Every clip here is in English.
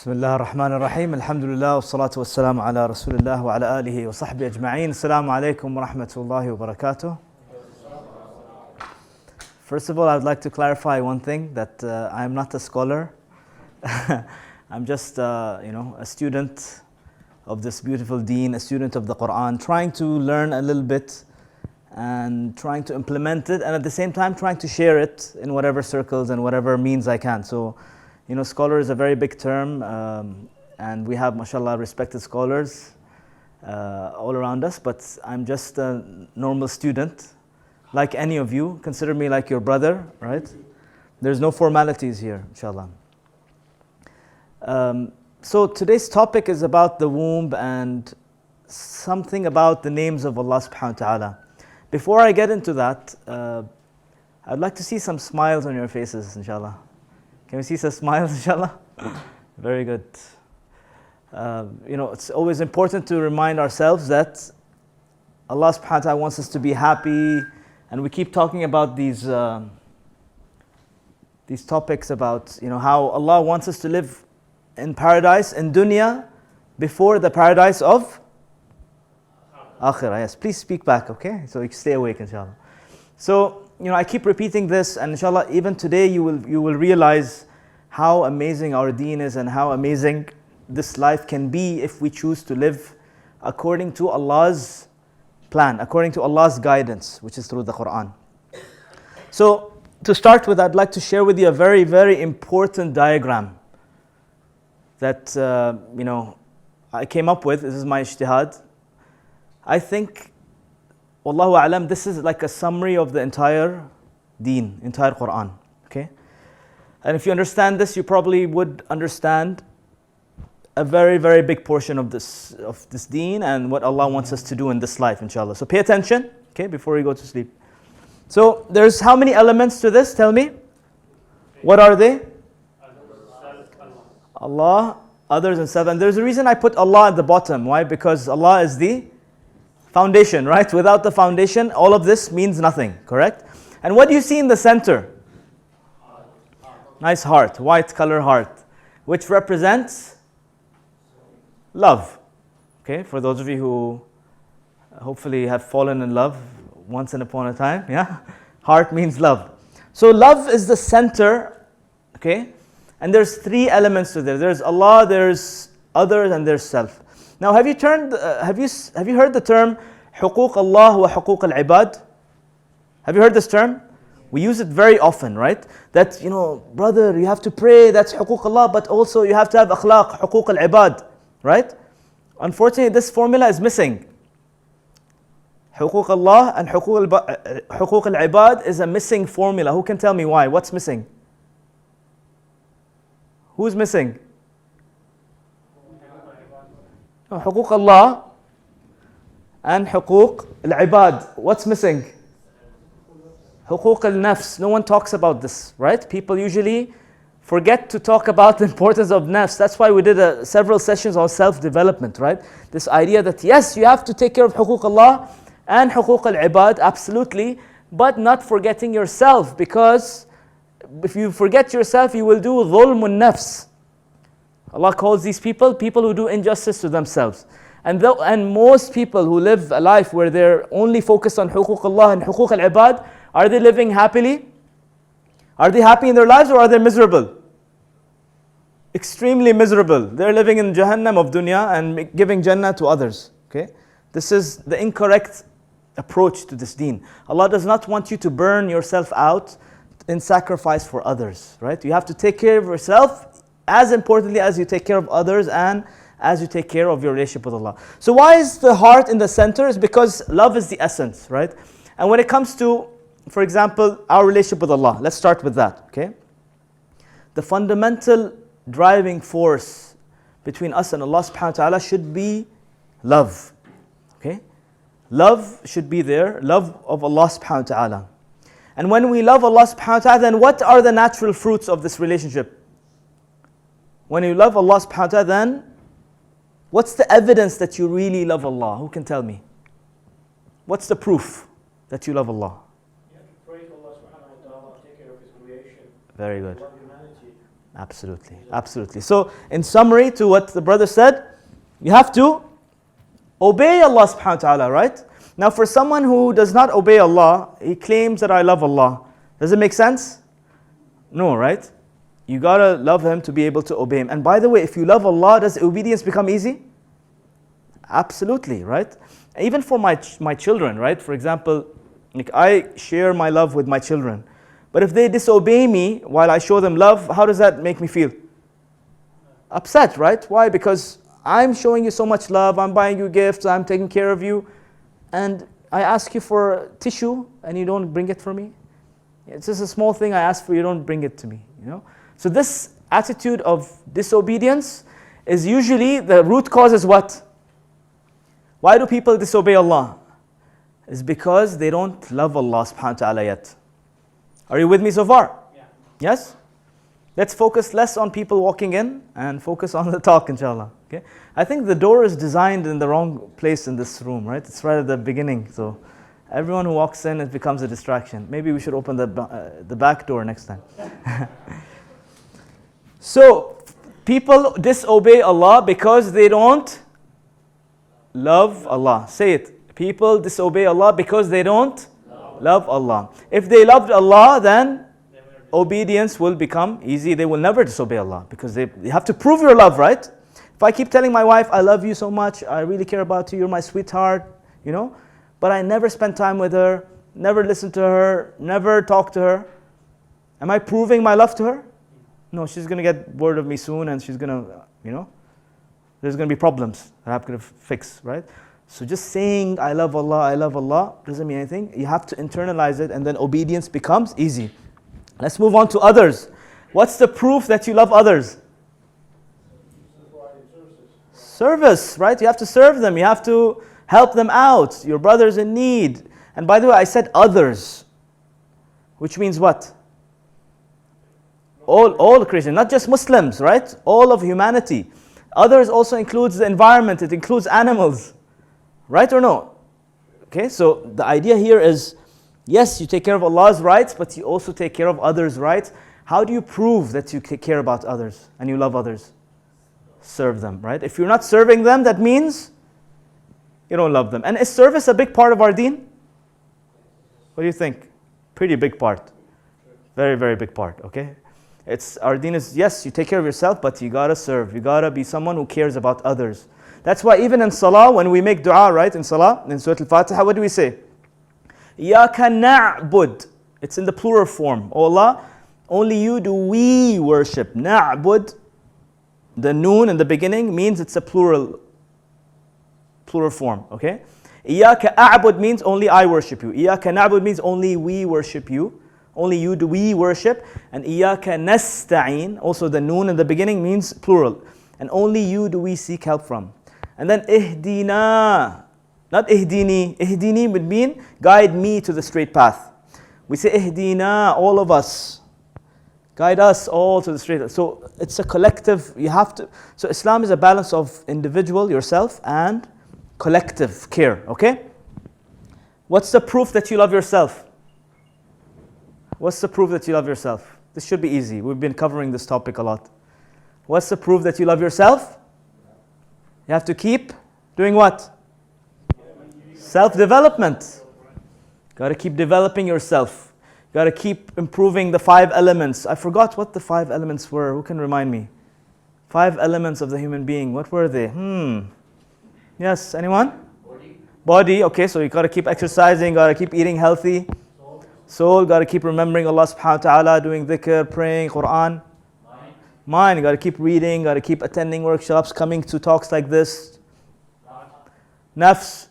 بسم الله الرحمن الرحيم الحمد لله والصلاة والسلام على رسول الله وعلى آله وصحبه أجمعين. السلام عليكم ورحمة الله وبركاته. First of all, I would like to clarify one thing, that I'm not a scholar. I'm just a student of this beautiful deen, a student of the Quran, trying to learn a little bit and trying to implement it, and at the same time trying to share it in whatever circles and whatever means I can. So, scholar is a very big term, and we have, mashallah, respected scholars all around us, but I'm just a normal student, like any of you. Consider me like your brother, right? There's no formalities here, inshallah. So today's topic is about the womb and something about the names of Allah subhanahu wa ta'ala. Before I get into that, I'd like to see some smiles on your faces, inshallah. Can we see some smiles, inshallah? Very good. It's always important to remind ourselves that Allah subhanahu wa ta'ala wants us to be happy, and we keep talking about these topics about how Allah wants us to live in paradise, in dunya, before the paradise of akhirah. Yes, please speak back, okay? So you can stay awake, inshallah. So, I keep repeating this, and inshallah, even today you will realize how amazing our deen is and how amazing this life can be if we choose to live according to Allah's plan, according to Allah's guidance, which is through the Quran. So, to start with, I'd like to share with you a very, very important diagram that, I came up with. This is my ijtihad. I think, Wallahu a'lam, this is like a summary of the entire deen, entire Quran, okay? And if you understand this, you probably would understand a very, very big portion of this deen and what Allah wants us to do in this life, inshallah. So pay attention, okay, before you go to sleep. So there's how many elements to this? Tell me. What are they? Allah, others, and self. And there's a reason I put Allah at the bottom. Why? Because Allah is the foundation, right? Without the foundation, all of this means nothing, correct? And what do you see in the center? Nice heart, white color heart, which represents love. Okay, for those of you who hopefully have fallen in love once upon a time, yeah? Heart means love. So love is the center, okay? And there's three elements to this. There's Allah, there's others, and there's self. Now, have you heard the term حقوق Allah wa حقوق العباد? Have you heard this term? We use it very often, right? That, brother, you have to pray, that's حقوق Allah, but also you have to have akhlaq, حقوق العباد, right? Unfortunately, this formula is missing. حقوق Allah and حقوق العباد is a missing formula. Who can tell me why? What's missing? Who's missing? حقوق Allah and حقوق العباد. What's missing? حقوق النفس. No one talks about this, right? People usually forget to talk about the importance of nafs. That's why we did several sessions on self-development, right? This idea that yes, you have to take care of حقوق Allah and حقوق العباد, absolutely, but not forgetting yourself, because if you forget yourself, you will do ظلم النفس. Allah calls these people who do injustice to themselves. And most people who live a life where they're only focused on حقوق Allah and حقوق العباد, are they living happily? Are they happy in their lives, or are they miserable? Extremely miserable. They're living in Jahannam of dunya and giving Jannah to others. Okay? This is the incorrect approach to this deen. Allah does not want you to burn yourself out in sacrifice for others, right? You have to take care of yourself as importantly as you take care of others and as you take care of your relationship with Allah. So why is the heart in the center? It's because love is the essence, right? And when it comes to, for example, our relationship with Allah, let's start with that, okay? The fundamental driving force between us and Allah subhanahu wa ta'ala should be love, okay? Love should be there, love of Allah subhanahu wa ta'ala. And when we love Allah subhanahu wa ta'ala, then what are the natural fruits of this relationship? When you love Allah subhanahu wa ta'ala, then what's the evidence that you really love Allah? Who can tell me? What's the proof that you love Allah? You have to pray to Allah subhanahu wa ta'ala, take care of His creation. Very good. Love humanity. Absolutely, absolutely. So, in summary to what the brother said, you have to obey Allah subhanahu wa ta'ala, right? Now, for someone who does not obey Allah, he claims that I love Allah. Does it make sense? No, right? You gotta love Him to be able to obey Him. And by the way, if you love Allah, does obedience become easy? Absolutely, right? Even for my children, right? For example, like I share my love with my children. But if they disobey me while I show them love, how does that make me feel? Upset, right? Why? Because I'm showing you so much love, I'm buying you gifts, I'm taking care of you, and I ask you for tissue and you don't bring it for me. It's just a small thing I ask for, you don't bring it to me, you know? So this attitude of disobedience is usually, the root cause is what? Why do people disobey Allah? It's because they don't love Allah subhanahu wa ta'ala yet. Are you with me so far? Yeah. Yes? Let's focus less on people walking in and focus on the talk, inshallah. Okay? I think the door is designed in the wrong place in this room, right? It's right at the beginning. So everyone who walks in, it becomes a distraction. Maybe we should open the back door next time. So people disobey Allah because they don't love Allah. Say it. People disobey Allah because they don't love Allah. If they loved Allah, then obedience will become easy. They will never disobey Allah because they have to prove your love, right? If I keep telling my wife, I love you so much, I really care about you, you're my sweetheart, you know, but I never spend time with her, never listen to her, never talk to her, am I proving my love to her? No, she's going to get bored of me soon and she's going to, you know, there's going to be problems that I'm going to fix, right? So just saying, I love Allah, doesn't mean anything. You have to internalize it and then obedience becomes easy. Let's move on to others. What's the proof that you love others? Service, right? You have to serve them. You have to help them out. Your brother's in need. And by the way, I said others, which means what? All Christians, not just Muslims, right? All of humanity. Others also includes the environment. It includes animals. Right or no? Okay, so the idea here is, yes, you take care of Allah's rights, but you also take care of others' rights. How do you prove that you care about others and you love others? Serve them, right? If you're not serving them, that means you don't love them. And is service a big part of our deen? What do you think? Pretty big part. Very, very big part, okay? Our deen is, yes, you take care of yourself, but you gotta serve. You gotta be someone who cares about others. That's why even in salah, when we make dua, right, in salah, in Surah Al-Fatiha, what do we say? Iyaka na'bud. It's in the plural form. Oh Allah, only you do we worship. Na'bud, the noon in the beginning means it's a plural form, okay? Iyaka a'bud means only I worship you. Iyaka na'bud means only we worship you. Only you do we worship. And Iyaka nasta'in, also the noon in the beginning means plural. And only you do we seek help from. And then ihdina, not ihdini. Ihdini would mean guide me to the straight path. We say ihdina, all of us. Guide us all to the straight path. So it's a collective, you have to. So Islam is a balance of individual, yourself, and collective care, okay? What's the proof that you love yourself? What's the proof that you love yourself? This should be easy. We've been covering this topic a lot. What's the proof that you love yourself? You have to keep doing what? Self-development. Got to keep developing yourself. Got to keep improving the 5 elements. I forgot what the 5 elements were. Who can remind me? 5 elements of the human being. What were they? Yes, anyone? Body. Okay, so you got to keep exercising. Got to keep eating healthy. Soul. Got to keep remembering Allah subhanahu wa ta'ala, doing dhikr, praying, Quran. Mind, you got to keep reading, got to keep attending workshops, coming to talks like this. Nafs,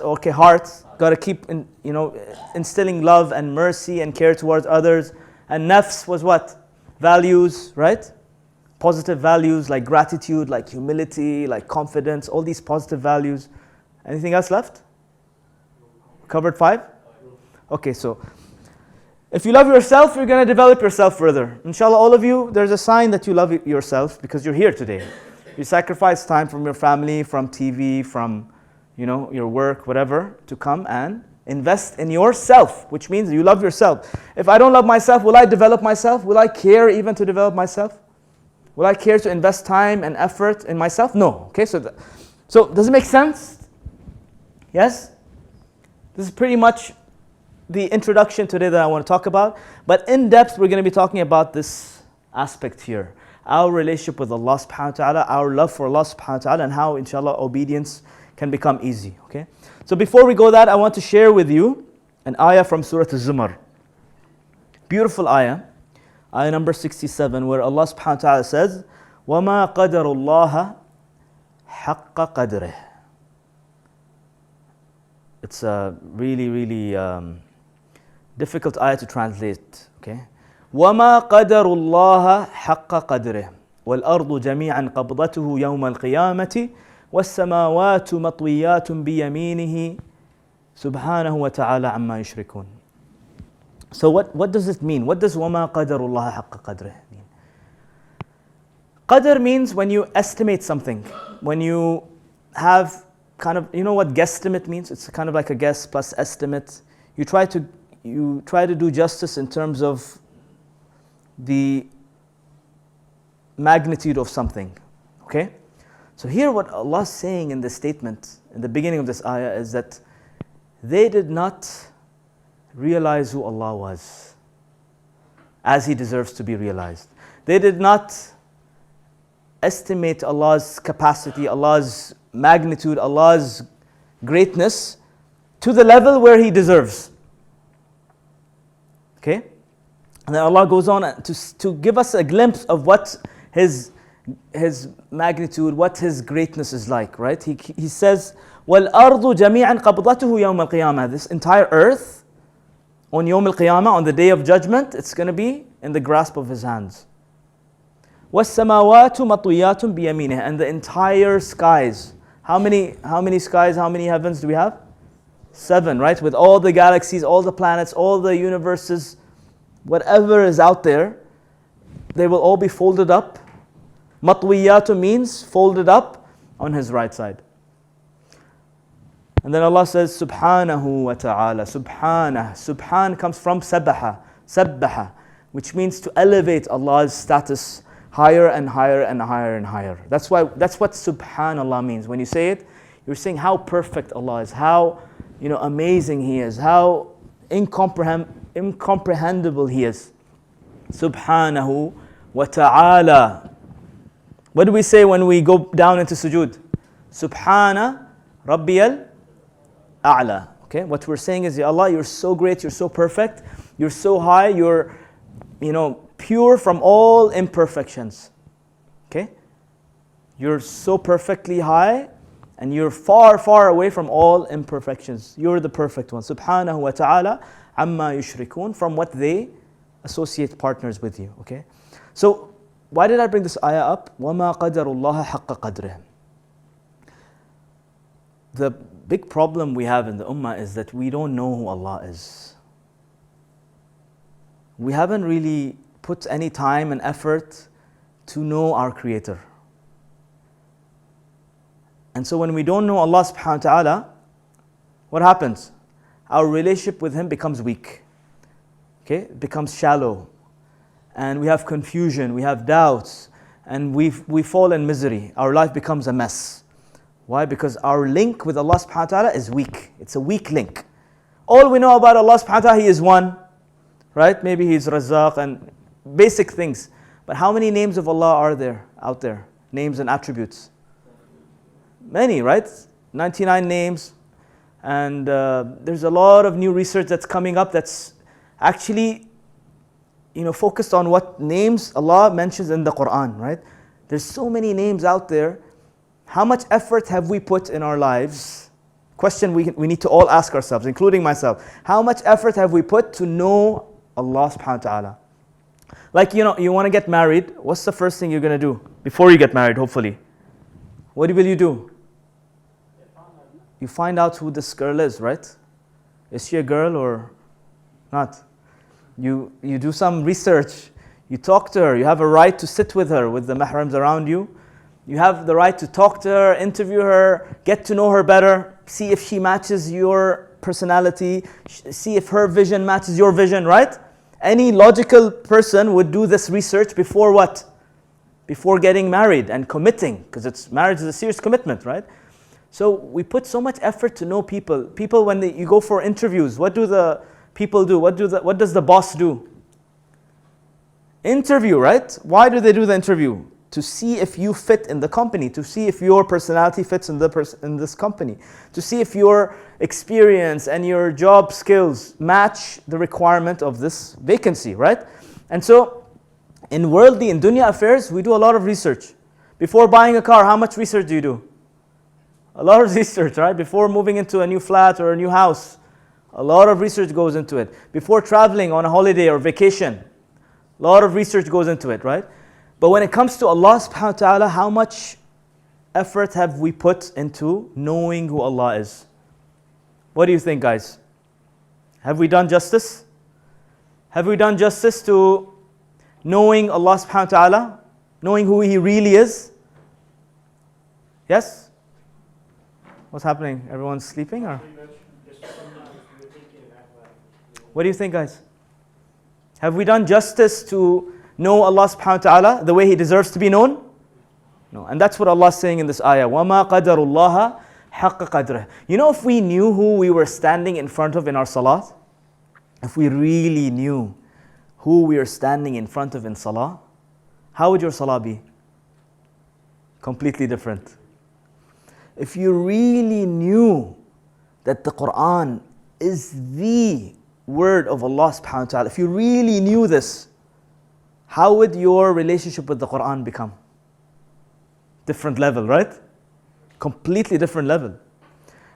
okay, heart, got to keep instilling love and mercy and care towards others. And nafs was what? Values, right? Positive values like gratitude, like humility, like confidence, all these positive values. Anything else left? Covered 5? Okay, so if you love yourself, you're going to develop yourself further. Inshallah, all of you, there's a sign that you love yourself because you're here today. You sacrifice time from your family, from TV, from your work, whatever, to come and Invest in yourself, which means you love yourself. If I don't love myself, will I develop myself? Will I care even to develop myself? Will I care to invest time and effort in myself? No. Okay, so does it make sense? Yes? This is pretty much the introduction today that I want to talk about. But in depth, we're going to be talking about this aspect here. Our relationship with Allah subhanahu wa ta'ala, our love for Allah subhanahu wa ta'ala, and how inshallah obedience can become easy. Okay? So before we go that, I want to share with you an ayah from Surah Al-Zumar. Beautiful ayah. Ayah number 67, where Allah subhanahu wa ta'ala says, وَمَا قَدَرُ اللَّهَ حَقَّ قَدْرِهِ. It's a really, really difficult ayah to translate. Okay? وَمَا قَدَرُ اللَّهَ حَقَّ قَدْرِهِ وَالْأَرْضُ جَمِيعًا قَبْضَتُهُ يَوْمَ الْقِيَامَةِ وَالسَّمَاوَاتُ مَطْوِيَّاتٌ بِيَمِينِهِ سُبْحَانَهُ وَتَعَالَى عَمَّا يُشْرِكُونَ. So what does it mean? What does وَمَا قَدَرُ اللَّهَ حَقَّ قَدْرِهِ mean? Qadr means when you estimate something, when you have kind of, you know what guesstimate means? It's kind of like a guess plus estimate. You try to do justice in terms of the magnitude of something. Okay? So here what Allah is saying in this statement, in the beginning of this ayah, is that they did not realize who Allah was as He deserves to be realized. They did not estimate Allah's capacity, Allah's magnitude, Allah's greatness to the level where He deserves. Okay? And then Allah goes on to give us a glimpse of what His magnitude, what His greatness is like, right? He says, وَالْأَرْضُ جَمِيعًا قَبْضَتُهُ يَوْمَ الْقِيَامَةِ. This entire earth, on Yawm al-Qiyamah, on the day of judgment, it's going to be in the grasp of His hands. وَالسَّمَاوَاتُ مَطْوِيَّاتٌ بِيَمِينِهِ. And the entire skies. How many skies, how many heavens do we have? 7, right? With all the galaxies, all the planets, all the universes, whatever is out there, they will all be folded up. Matwiyatu means folded up on His right side. And then Allah says, Subhanahu wa ta'ala. Subhan comes from sabbaha, which means to elevate Allah's status higher and higher and higher and higher. That's what Subhanallah means. When you say it, you're saying how perfect Allah is, how amazing He is, how incomprehensible He is. Subhanahu wa ta'ala. What do we say when we go down into sujood? Subhana Rabbiyal A'la. Okay, what we're saying is, Ya Allah, You're so great, You're so perfect, You're so high, You're pure from all imperfections. Okay? You're so perfectly high and You're far, far away from all imperfections. You're the perfect one. Subhanahu wa ta'ala amma yushrikun, from what they associate partners with You. Okay? So, why did I bring this ayah up? وَمَا قَدَرُ اللَّهَ حَقَّ قَدْرِهِ. The big problem we have in the ummah is that we don't know who Allah is. We haven't really put any time and effort to know our Creator. And so when we don't know Allah subhanahu wa ta'ala, what happens? Our relationship with Him becomes weak. Okay? It becomes shallow. And we have confusion, we have doubts, and we fall in misery. Our life becomes a mess. Why? Because our link with Allah subhanahu wa ta'ala is weak. It's a weak link. All we know about Allah subhanahu wa ta'ala, He is one. Right? Maybe He's Razzaq and basic things. But how many names of Allah are there out there? Names and attributes. Many, right? 99 names. And there's a lot of new research that's coming up that's actually focused on what names Allah mentions in the Quran, right? There's so many names out there. How much effort have we put in our lives? Question we need to all ask ourselves, including myself. How much effort have we put to know Allah subhanahu wa ta'ala? Like, you want to get married. What's the first thing you're going to do before you get married, hopefully? What will you do? You find out who this girl is, right? Is she a girl or not? You do some research, you talk to her, you have a right to sit with her, with the mahrams around you. You have the right to talk to her, interview her, get to know her better, see if she matches your personality, see if her vision matches your vision, right? Any logical person would do this research before what? Before getting married and committing, because marriage is a serious commitment, right? So we put so much effort to know people. People, when you go for interviews, what do the people do? What does the boss do? Interview, right? Why do they do the interview? To see if you fit in the company, to see if your personality fits in this company, to see if your experience and your job skills match the requirement of this vacancy, right? And so, in dunya affairs, we do a lot of research. Before buying a car, how much research do you do? A lot of research, right? Before moving into a new flat or a new house, a lot of research goes into it. Before traveling on a holiday or vacation, a lot of research goes into it, right? But when it comes to Allah subhanahu wa ta'ala, how much effort have we put into knowing who Allah is? What do you think, guys? Have we done justice? Have we done justice to knowing Allah subhanahu wa ta'ala? Knowing who He really is? Yes? What's happening? Everyone's sleeping? Or? What do you think, guys? Have we done justice to know Allah subhanahu wa ta'ala the way He deserves to be known? No. And that's what Allah is saying in this ayah. وَمَا قَدَرُ اللَّهَ حَقَّ قَدْرِهِ. You know, if we knew who we were standing in front of in our salat, if we really knew who we are standing in front of in salah, how would your salah be? Completely different. If you really knew that the Quran is the word of Allah subhanahu wa ta'ala, if you really knew this, how would your relationship with the Quran become? Different level, right? Completely different level.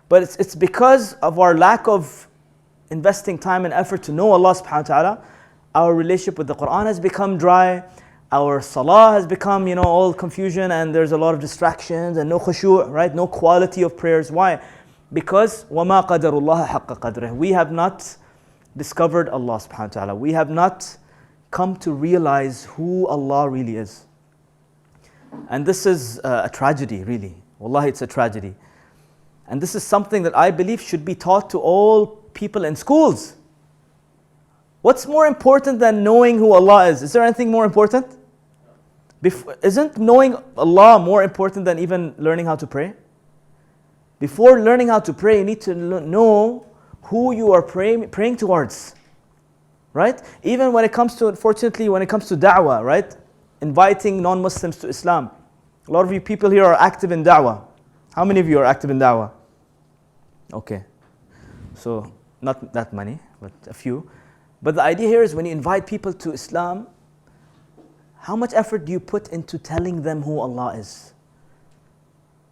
But it's because of our lack of investing time and effort to know Allah subhanahu wa ta'ala, our relationship with the Quran has become dry, our salah has become, all confusion, and there's a lot of distractions and no khushu', right? No quality of prayers. Why? Because وَمَا قَدَرُ اللَّهَ حَقَّ قَدْرِهِ. We have not discovered Allah subhanahu wa ta'ala. We have not come to realize who Allah really is. And this is a tragedy, really. Wallahi, it's a tragedy. And this is something that I believe should be taught to all people in schools. What's more important than knowing who Allah is? Is there anything more important? Isn't knowing Allah more important than even learning how to pray? Before learning how to pray, you need to know who you are praying towards. Right? Even when it comes to, unfortunately, when it comes to da'wah, right? Inviting non-Muslims to Islam. A lot of you people here are active in da'wah. How many of you are active in da'wah? Okay. So, not that many, but a few. But the idea here is when you invite people to Islam, how much effort do you put into telling them who Allah is?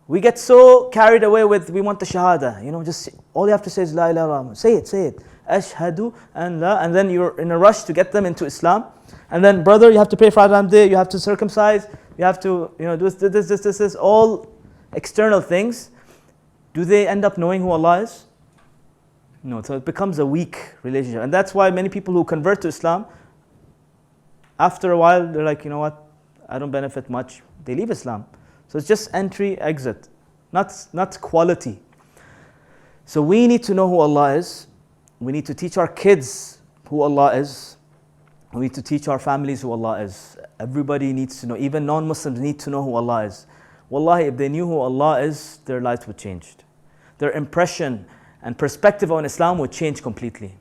We get so carried away with, we want the shahada. Just all you have to say is La ilaha illallah. Say it. Ashhadu and la. And then you're in a rush to get them into Islam. And then, brother, you have to pray for Adam Day, you have to circumcise, you have to, do this, all external things. Do they end up knowing who Allah is? No, so it becomes a weak relationship. And that's why many people who convert to Islam, after a while, they're like, you know what, I don't benefit much. They leave Islam. So it's just entry, exit, not quality. So we need to know who Allah is. We need to teach our kids who Allah is. We need to teach our families who Allah is. Everybody needs to know, even non-Muslims need to know who Allah is. Wallahi, if they knew who Allah is, their lives would change. Their impression and perspective on Islam would change completely.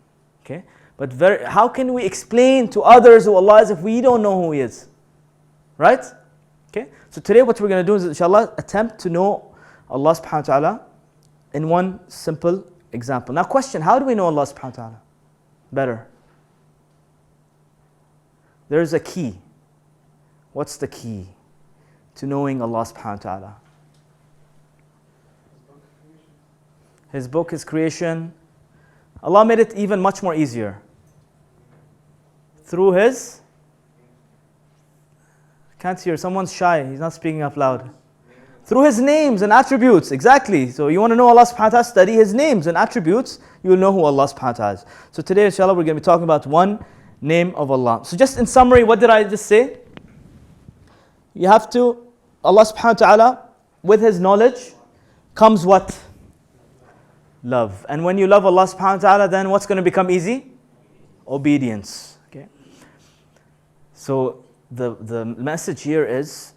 Okay? But how can we explain to others who Allah is if we don't know who He is? Right? Okay? So today what we're going to do is, inshallah, attempt to know Allah subhanahu wa ta'ala in one simple example. Now question, how do we know Allah subhanahu wa ta'ala better? There's a key. What's the key to knowing Allah subhanahu wa ta'ala? His book, His creation. Allah made it even much more easier. Through His... Can't hear, someone's shy, he's not speaking up loud. Through His names and attributes, exactly. So you want to know Allah subhanahu wa ta'ala, study His names and attributes, you will know who Allah subhanahu wa ta'ala is. So today, inshallah, we're going to be talking about one name of Allah. So just in summary, what did I just say? You have to, Allah subhanahu wa ta'ala, with His knowledge, comes what? Love. And when you love Allah subhanahu wa ta'ala, then what's going to become easy? Obedience. Okay. So the message here is,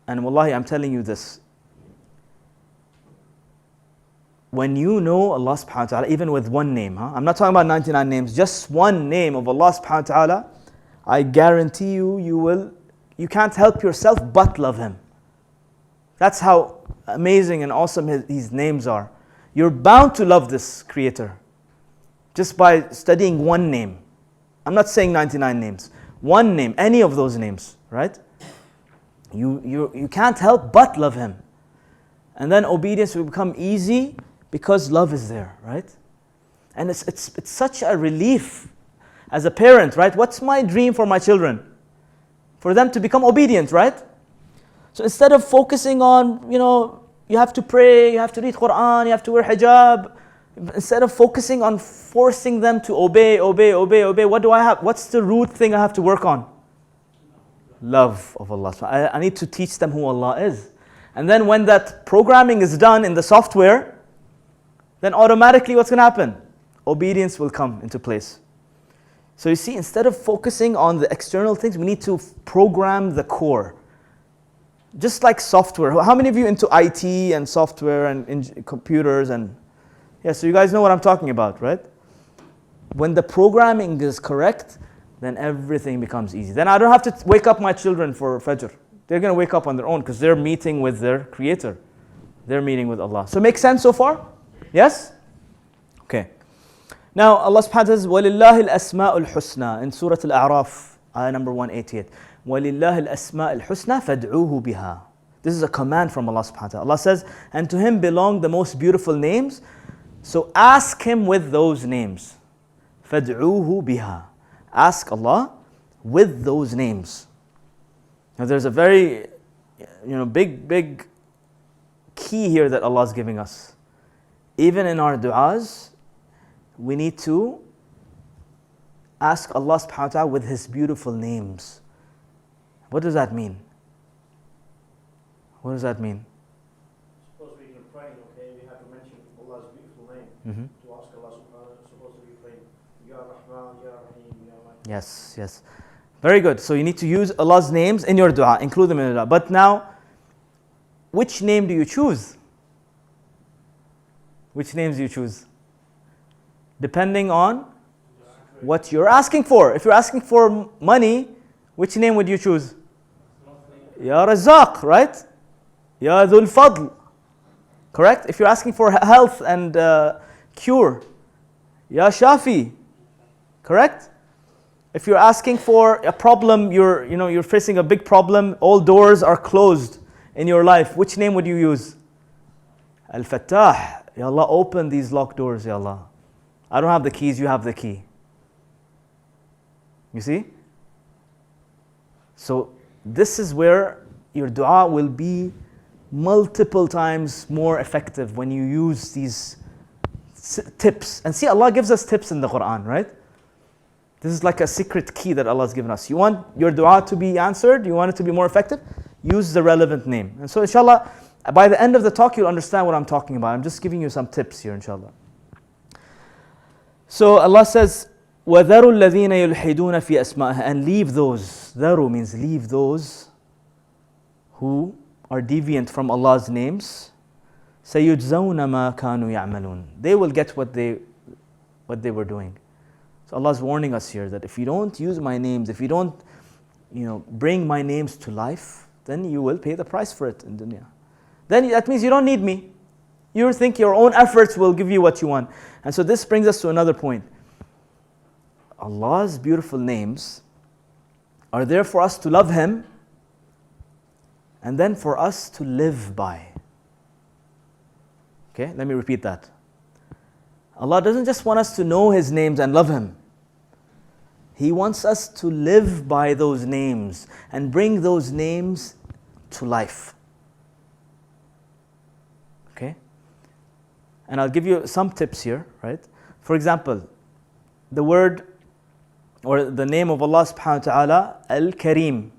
and wallahi, I'm telling you this, when you know Allah subhanahu wa ta'ala, even with one name, I'm not talking about 99 names, just one name of Allah subhanahu wa ta'ala, I guarantee you can't help yourself but love Him. That's how amazing and awesome His names are. You're bound to love this Creator just by studying one name. I'm not saying 99 names. One name, any of those names, right? You can't help but love Him. And then obedience will become easy because love is there, right? And it's such a relief as a parent, right? What's my dream for my children? For them to become obedient, right? So instead of focusing on, you have to pray, you have to read Quran, you have to wear hijab, instead of focusing on forcing them to obey, what do I have? What's the root thing I have to work on? Love of Allah. I need to teach them who Allah is. And then when that programming is done in the software, then automatically what's going to happen? Obedience will come into place. So you see, instead of focusing on the external things, we need to program the core. Just like software. How many of you into IT and software and computers and... Yeah, so you guys know what I'm talking about, right? When the programming is correct, then everything becomes easy. Then I don't have to wake up my children for Fajr. They're going to wake up on their own because they're meeting with their Creator. They're meeting with Allah. So make sense so far? Yes? Okay. Now Allah subhanahu wa ta'ala says, وَلِلَّهِ الْأَسْمَاءُ الْحُسْنَى in Surah Al-A'raf, ayah number 188. وَلِلَّهِ الْأَسْمَاءُ الْحُسْنَى فَادْعُوهُ بِهَا. This is a command from Allah subhanahu wa ta'ala. Allah says, and to Him belong the most beautiful names. So ask Him with those names. فَادْعُوهُ بِهَا. Ask Allah with those names. Now there's a very big key here that Allah is giving us. Even in our du'as, we need to ask Allah subhanahu wa ta'ala with His beautiful names. What does that mean? What does that mean? Suppose we are praying, okay, we have to mention Allah's beautiful name. To ask Allah subhanahu wa ta'ala, suppose to be praying, Ya Rahman, Ya Rahim, Ya Malik. Yes. Very good. So you need to use Allah's names in your dua, include them in your dua. But now, which name do you choose? Which names do you choose? Depending on what you're asking for. If you're asking for money, which name would you choose? Ya Razzaq, right? Ya Dhul Fadl. Correct? If you're asking for health and cure, Ya Shafi. Correct? If you're asking for a problem, you're facing a big problem, all doors are closed in your life, which name would you use? Al-Fattah. Ya Allah, open these locked doors, Ya Allah. I don't have the keys, you have the key. You see? So this is where your dua will be multiple times more effective when you use these tips. And see, Allah gives us tips in the Quran, right? This is like a secret key that Allah has given us. You want your dua to be answered, you want it to be more effective, use the relevant name. And so inshallah, by the end of the talk, you'll understand what I'm talking about. I'm just giving you some tips here, inshallah. So Allah says, وَذَرُوا الَّذِينَ يُلْحِدُونَ فِي أَسْمَائِهِ. And leave those. Dharu means leave those who are deviant from Allah's names. سَيُجْزَوْنَ مَا كَانُوا يَعْمَلُونَ. They will get what they were doing. So Allah is warning us here that if you don't use my names, if you don't bring my names to life, then you will pay the price for it in dunya. Then that means you don't need me. You think your own efforts will give you what you want. And so this brings us to another point. Allah's beautiful names are there for us to love Him and then for us to live by. Okay, let me repeat that. Allah doesn't just want us to know His names and love Him. He wants us to live by those names and bring those names to life. Okay? And I'll give you some tips here, right? For example, the word or the name of Allah subhanahu wa ta'ala, Al-Kareem,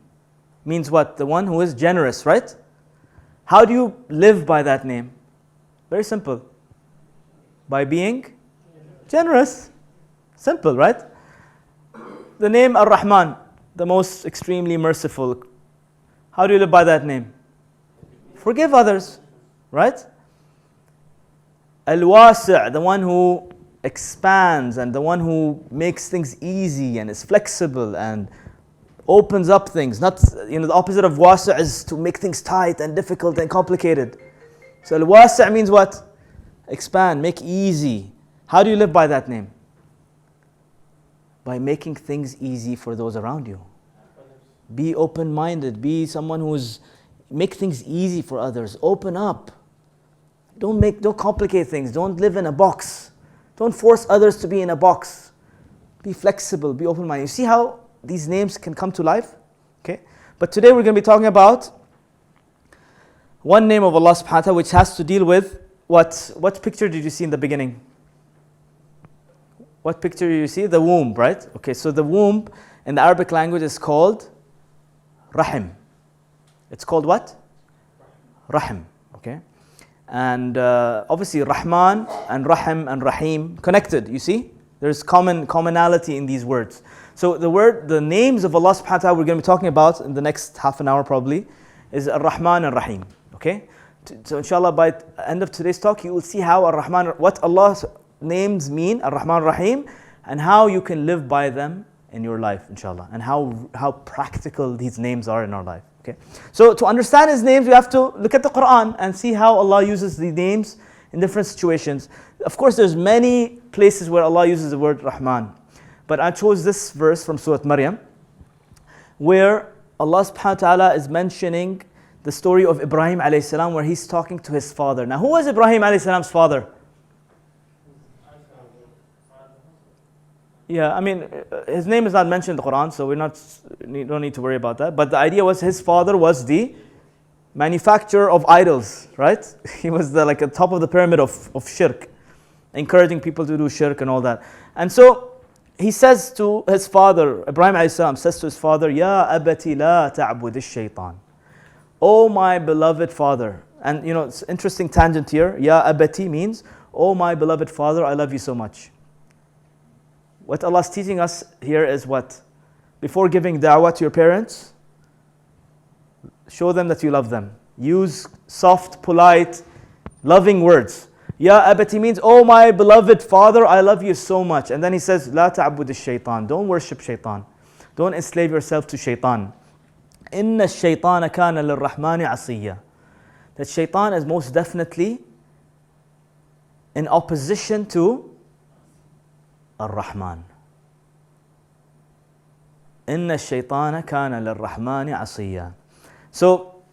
means what? The one who is generous, right? How do you live by that name? Very simple. By being generous. Simple, right? The name Ar-Rahman, the most extremely merciful. How do you live by that name? Forgive others, right? Al-Wasi', the one who expands and the one who makes things easy and is flexible and opens up things. Not, the opposite of wasi' is to make things tight and difficult and complicated. So Al-Wasi' means what? Expand, make easy. How do you live by that name? By making things easy for those around you. Be open-minded. Be someone who's make things easy for others. Open up. Don't complicate things. Don't live in a box. Don't force others to be in a box. Be flexible. Be open-minded. You see how these names can come to life? Okay. But today we're going to be talking about one name of Allah subhanahu wa ta'ala which has to deal with what picture did you see in the beginning? What picture did you see? The womb, right? Okay, so the womb in the Arabic language is called Rahim. It's called what? Rahim. Okay. And obviously Rahman and Rahim and Rahim connected, you see? There's commonality in these words. So the names of Allah subhanahu wa ta'ala we're going to be talking about in the next half an hour probably is Ar-Rahman and Rahim. Okay? So inshallah by the end of today's talk you will see how Ar-Rahman, what Allah's names mean, Ar-Rahman, Rahim, and how you can live by them in your life, inshallah, and how practical these names are in our life. Okay, so to understand His names, we have to look at the Quran and see how Allah uses the names in different situations. Of course, there's many places where Allah uses the word Rahman, but I chose this verse from Surah Maryam, where Allah subhanahu wa ta'ala is mentioning the story of Ibrahim alayhi salam, where he's talking to his father. Now, who was Ibrahim alayhi salam's father? Yeah, I mean, his name is not mentioned in the Quran, so we don't need to worry about that. But the idea was his father was the manufacturer of idols, right? He was the top of the pyramid of shirk, encouraging people to do shirk and all that. And so he says to his father, Ibrahim alayhi salam says to his father, Ya abati la ta'bud ash-shaytan. Oh my beloved father. And it's an interesting tangent here. Ya abati means, oh my beloved father, I love you so much. What Allah is teaching us here is what? Before giving da'wah to your parents, show them that you love them. Use soft, polite, loving words. Ya abati means, oh my beloved father, I love you so much. And then he says, La ta'bud ash-shaytan. Don't worship shaitan. Don't enslave yourself to shaitan. Inna ash-shaytana kana lir-rahmani asiyya. That shaitan is most definitely in opposition to Ar-Rahman. Inna ash-shaytana kana lir-rahmani asiyya. So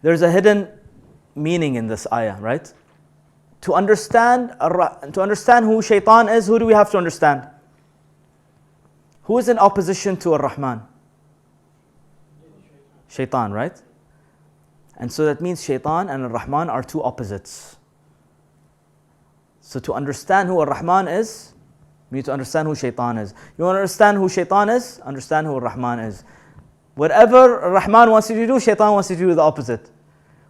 there's a hidden meaning in this ayah, right? To understand who shaitan is, who do we have to understand? Who is in opposition to Ar-Rahman? Shaitan, right? And so that means shaitan and Ar-Rahman are two opposites. So to understand who Ar-Rahman is, we need to understand who shaitan is. You want to understand who shaitan is? Understand who Ar-Rahman is. Whatever Ar-Rahman wants you to do, shaitan wants you to do the opposite.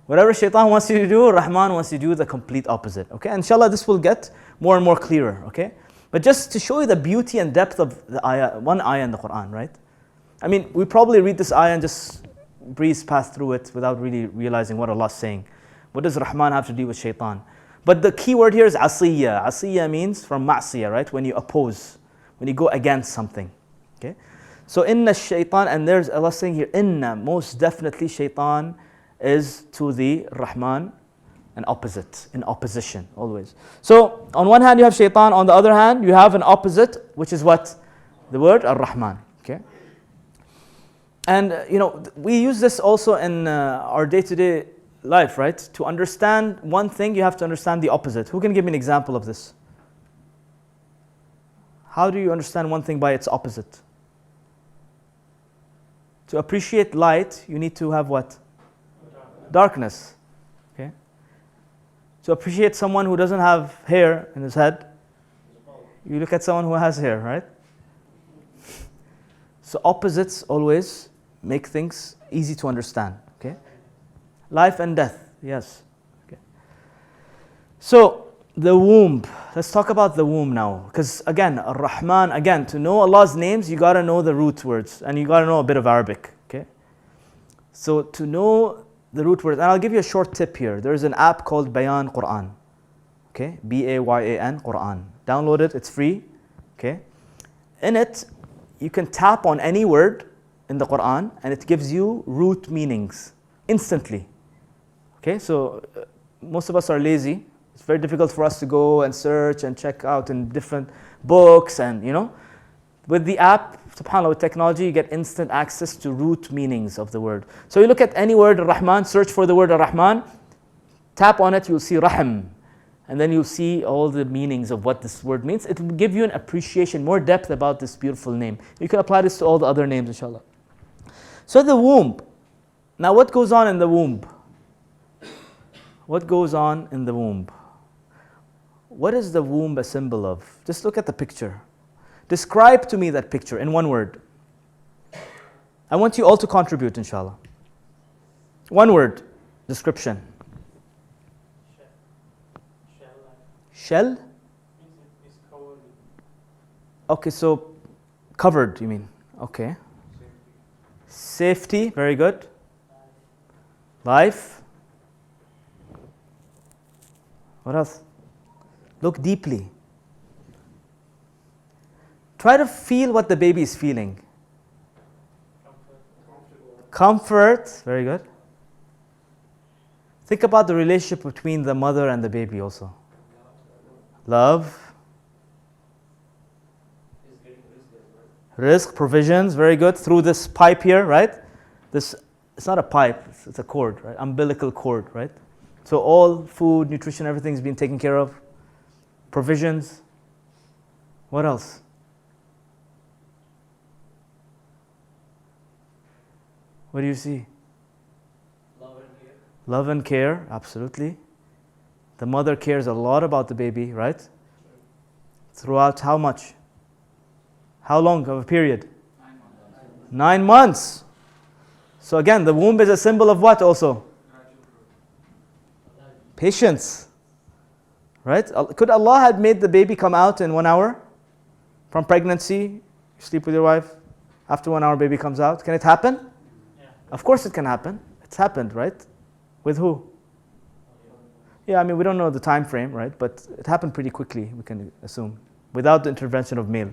Whatever shaitan wants you to do, Rahman wants you to do the complete opposite. Okay, inshallah this will get more and more clearer. Okay, but just to show you the beauty and depth of the ayah, one ayah in the Quran, right? I mean, we probably read this ayah and just breeze past through it without really realizing what Allah is saying. What does Rahman have to do with shaitan? But the key word here is asiyya. Asiyya means from ma'siyah, right? When you oppose, when you go against something. Okay, so inna shaitan, and there's Allah saying here, inna, most definitely shaitan is to the Rahman an opposite, in opposition always. So on one hand you have shaitan, on the other hand you have an opposite, which is what? The word Ar-Rahman. Okay. And we use this also in our day-to-day life, right? To understand one thing, you have to understand the opposite. Who can give me an example of this? How do you understand one thing by its opposite? To appreciate light, you need to have what? Darkness. Okay. To appreciate someone who doesn't have hair in his head, you look at someone who has hair, right? So opposites always make things easy to understand. Okay. Life and death, yes. Okay. So The womb. Let's talk about the womb now. Because again, Ar-Rahman, again, to know Allah's names, you got to know the root words. And you got to know a bit of Arabic. Okay? So to know the root words, and I'll give you a short tip here. There's an app called Bayan Quran. Okay? Bayan Quran. Download it, it's free. Okay? In it, you can tap on any word in the Quran and it gives you root meanings instantly. Okay? So most of us are lazy. It's very difficult for us to go and search and check out in different books and, with the app, subhanAllah, with technology, you get instant access to root meanings of the word. So you look at any word, Ar-Rahman, search for the word Ar-Rahman, tap on it, you'll see Rahim. And then you'll see all the meanings of what this word means. It will give you an appreciation, more depth about this beautiful name. You can apply this to all the other names, inshallah. So the womb. Now what goes on in the womb? What goes on in the womb? What is the womb a symbol of? Just look at the picture. Describe to me that picture in one word. I want you all to contribute, inshallah. One word, description. Shell? Okay, so covered, you mean? Okay. Safety, very good. Life. What else? Look deeply. Try to feel what the baby is feeling. Comfort, very good. Think about the relationship between the mother and the baby also. Love. Rizq, provisions, very good. Through this pipe here, right? It's not a pipe, it's a cord, right? Umbilical cord, right? So all food, nutrition, everything's been taken care of. Provisions. What else? What do you see? Love and care. Love and care, absolutely. The mother cares a lot about the baby, right? Throughout how much? How long of a period? 9 months. So again, the womb is a symbol of what also? Patience. Right? Could Allah have made the baby come out in 1 hour? From pregnancy, you sleep with your wife, after 1 hour baby comes out. Can it happen? Yeah. Of course it can happen. It's happened, right? With who? Yeah, I mean, we don't know the time frame, right? But it happened pretty quickly, we can assume, without the intervention of male.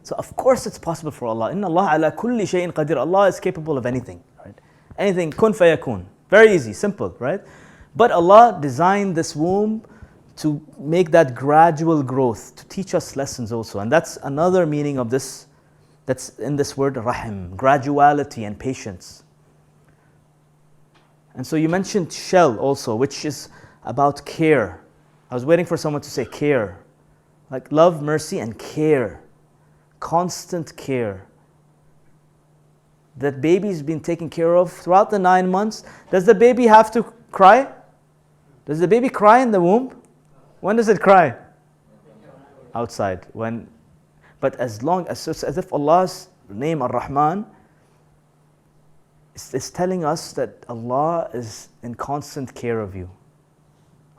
So of course it's possible for Allah. Inna Allah ala kulli shay'in qadir. Allah is capable of anything, right? Anything, kun fayakun. Very easy, simple, right? But Allah designed this womb to make that gradual growth, to teach us lessons also. And that's another meaning of this, that's in this word rahim, graduality and patience. And so you mentioned shell also, which is about care. I was waiting for someone to say care. Like love, mercy, and care. Constant care. That baby's been taken care of throughout the 9 months. Does the baby have to cry? Does the baby cry in the womb? When does it cry? Outside. But as long as it's as if Allah's name Ar-Rahman is telling us that Allah is in constant care of you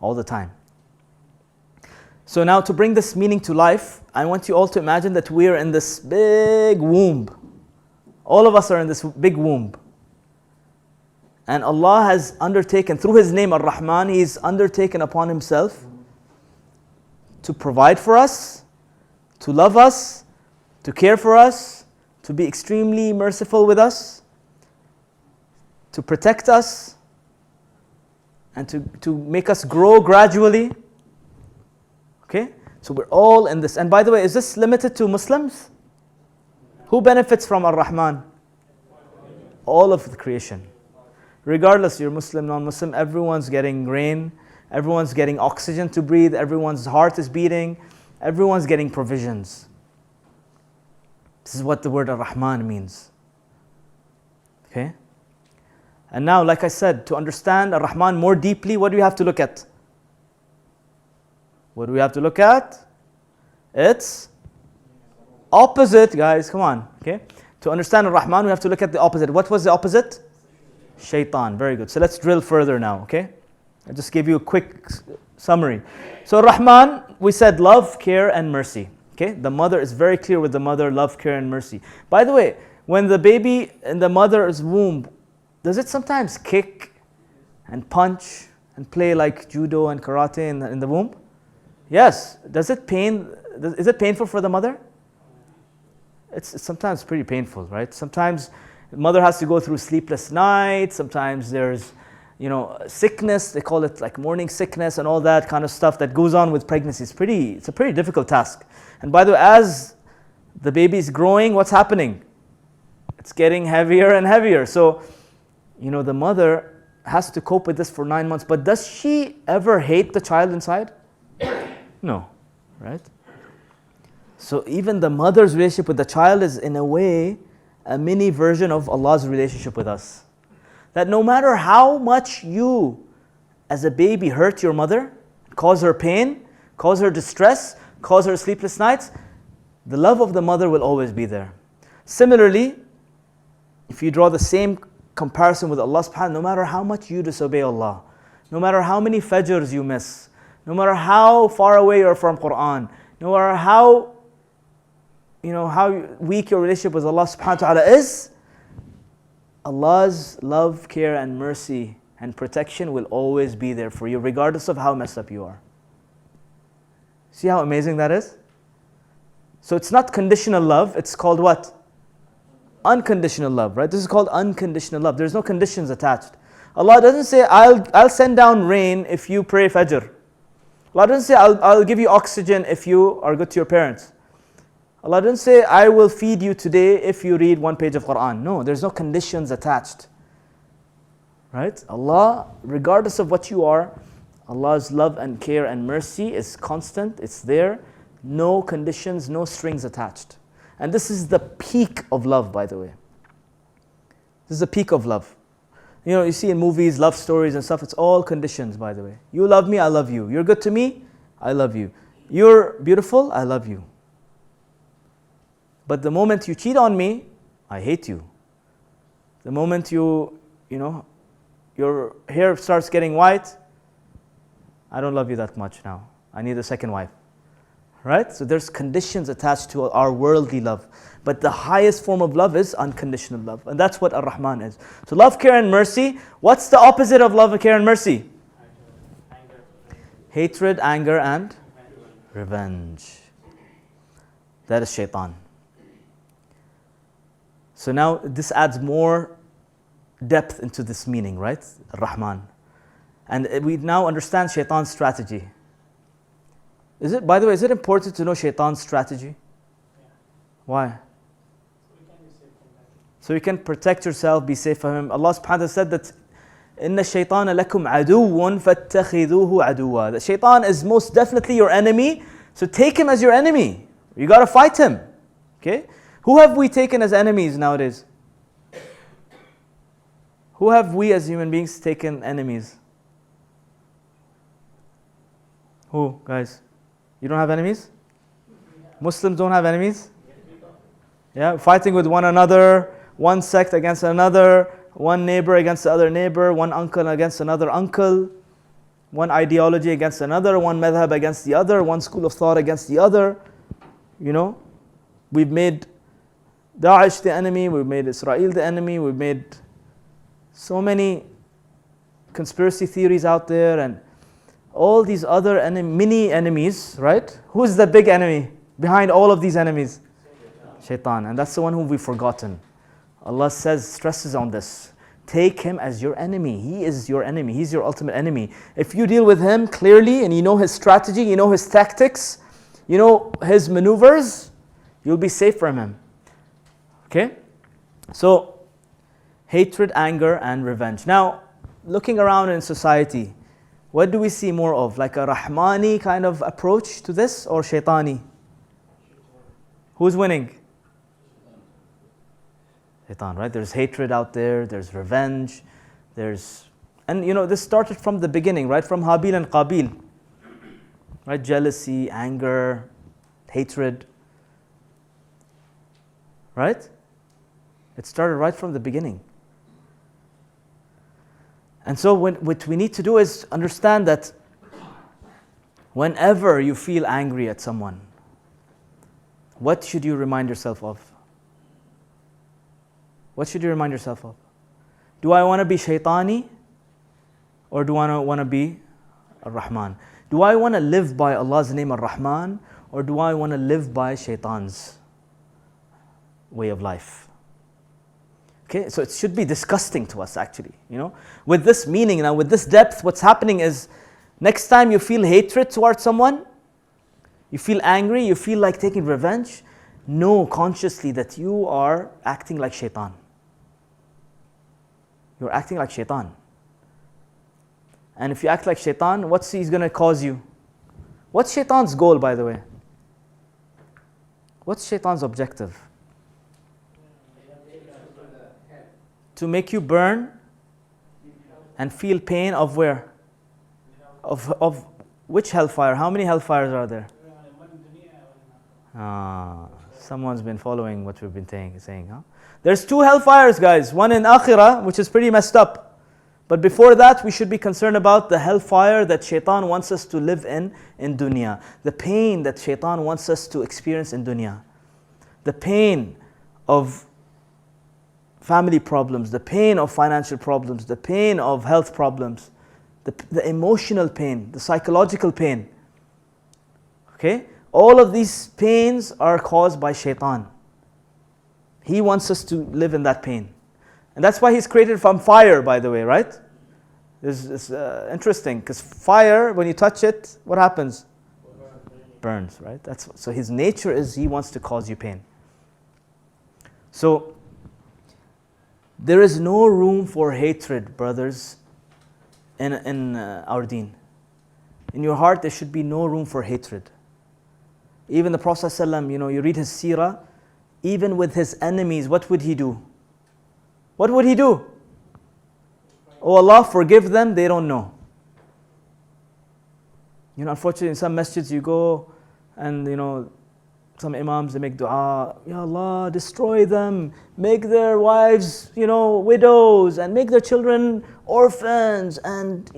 all the time. So now to bring this meaning to life, I want you all to imagine that we're in this big womb. All of us are in this big womb. And Allah has undertaken, through His name Ar-Rahman, He's undertaken upon Himself to provide for us, to love us, to care for us, to be extremely merciful with us, to protect us, and to make us grow gradually. Okay? So we're all in this. And by the way, is this limited to Muslims? Who benefits from Ar-Rahman? All of the creation. Regardless, you're Muslim, non-Muslim, everyone's getting rain, everyone's getting oxygen to breathe, everyone's heart is beating, everyone's getting provisions. This is what the word Ar-Rahman means. Okay? And now, like I said, to understand Ar-Rahman more deeply, what do we have to look at? What do we have to look at? It's opposite, guys, come on. Okay? To understand Ar-Rahman, we have to look at the opposite. What was the opposite? Shaitan. Very good. So let's drill further now, okay? I'll just give you a quick summary. So Rahman, we said love, care, and mercy. Okay, the mother is very clear with the mother, love, care, and mercy. By the way, when the baby in the mother's womb, does it sometimes kick and punch and play like judo and karate in the womb? Yes. Does it pain? Is it painful for the mother? It's sometimes pretty painful, right? Sometimes the mother has to go through sleepless nights. Sometimes there's, sickness. They call it like morning sickness and all that kind of stuff that goes on with pregnancy. It's a pretty difficult task. And by the way, as the baby is growing, what's happening? It's getting heavier and heavier. So, the mother has to cope with this for 9 months. But does she ever hate the child inside? No, right? So even the mother's relationship with the child is in a way a mini version of Allah's relationship with us. That no matter how much you as a baby hurt your mother, cause her pain, cause her distress, cause her sleepless nights, the love of the mother will always be there. Similarly, if you draw the same comparison with Allah subhanahu, no matter how much you disobey Allah, no matter how many fajrs you miss, no matter how far away you're from Quran, no matter how weak your relationship with Allah subhanahu wa ta'ala is, Allah's love, care, and mercy and protection will always be there for you, regardless of how messed up you are. See how amazing that is? So it's not conditional love, it's called what? Unconditional love, right? This is called unconditional love. There's no conditions attached. Allah doesn't say, I'll send down rain if you pray Fajr. Allah doesn't say, I'll give you oxygen if you are good to your parents. Allah doesn't say, I will feed you today if you read 1 page of Quran. No, there's no conditions attached. Right? Allah, regardless of what you are, Allah's love and care and mercy is constant, it's there. No conditions, no strings attached. And this is the peak of love, by the way. This is the peak of love. You see in movies, love stories and stuff, it's all conditions, by the way. You love me, I love you. You're good to me, I love you. You're beautiful, I love you. But the moment you cheat on me, I hate you. The moment your hair starts getting white, I don't love you that much now. I need a second wife. Right? So there's conditions attached to our worldly love. But the highest form of love is unconditional love. And that's what Ar-Rahman is. So love, care, and mercy. What's the opposite of love, care, and mercy? Hatred, anger, and revenge. That is shaitan. So now this adds more depth into this meaning, right? Ar-Rahman. And we now understand shaitan's strategy. By the way, is it important to know shaitan's strategy? Yeah. Why? So you can protect yourself, be safe from him. Allah subhanahu wa ta'ala said that إِنَّ الشَّيْطَانَ لَكُمْ عَدُوٌ فَاتَّخِذُوهُ عَدُوًا. The shaitan is most definitely your enemy, so take him as your enemy. You got to fight him. Okay? Who have we taken as enemies nowadays? Who have we as human beings taken enemies? Who, guys? You don't have enemies? Muslims don't have enemies? Yeah, fighting with one another, one sect against another, one neighbor against the other neighbor, one uncle against another uncle, one ideology against another, one madhab against the other, one school of thought against the other. We've made Daesh the enemy, we've made Israel the enemy, we've made so many conspiracy theories out there and all these other mini enemies, right? Who's the big enemy behind all of these enemies? Shaitan. And that's the one whom we've forgotten. Allah stresses on this. Take him as your enemy. He is your enemy. He's your ultimate enemy. If you deal with him clearly and you know his strategy, you know his tactics, you know his maneuvers, you'll be safe from him. Okay? So, hatred, anger, and revenge. Now, looking around in society, what do we see more of? Like a Rahmani kind of approach to this or Shaitani? Who's winning? Shaitan, right? There's hatred out there, there's revenge, and this started from the beginning, right? From Habil and Qabil. Right? Jealousy, anger, hatred. Right? It started right from the beginning. And so what we need to do is understand that Whenever you feel angry at someone, what should you remind yourself of? What should you remind yourself of? Do I want to be shaitani? Or do I want to be Ar-Rahman? Do I want to live by Allah's name Ar-Rahman? Or do I want to live by shaitan's way of life? Okay, so it should be disgusting to us actually, With this meaning now, with this depth, what's happening is, next time you feel hatred towards someone, you feel angry, you feel like taking revenge, know consciously that you are acting like shaitan. You're acting like shaitan. And if you act like shaitan, what's he's going to cause you? What's shaitan's goal, by the way? What's shaitan's objective? To make you burn and feel pain of where? Of which hellfire? How many hellfires are there? Someone's been following what we've been saying. Huh? There's 2 hellfires, guys. One in Akhirah, which is pretty messed up. But before that, we should be concerned about the hellfire that shaitan wants us to live in dunya. The pain that shaitan wants us to experience in dunya. The pain of family problems, the pain of financial problems, the pain of health problems, the emotional pain, the psychological pain. Okay? All of these pains are caused by shaitan. He wants us to live in that pain. And that's why he's created from fire, by the way, right? It's interesting, because fire, when you touch it, what happens? Burns, right? So his nature is he wants to cause you pain. So, there is no room for hatred, brothers, in our deen. In your heart, there should be no room for hatred. Even the Prophet ﷺ, you read his seerah, even with his enemies, what would he do? What would he do? Oh Allah, forgive them, they don't know. Unfortunately, in some masjids you go and, some imams, they make dua, Ya Allah, destroy them, make their wives, widows, and make their children orphans, and,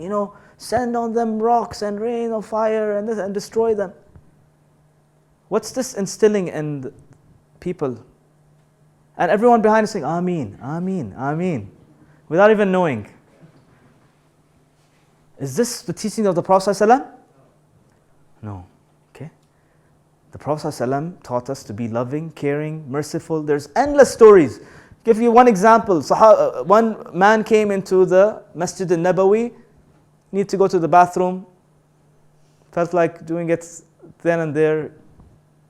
send on them rocks and rain of fire and destroy them. What's this instilling in the people? And everyone behind is saying, Ameen, Ameen, Ameen, without even knowing. Is this the teaching of the Prophet ﷺ? No. Okay. The Prophet ﷺ taught us to be loving, caring, merciful. There's endless stories. Give you one example. One man came into the Masjid al-Nabawi, need to go to the bathroom, felt like doing it then and there.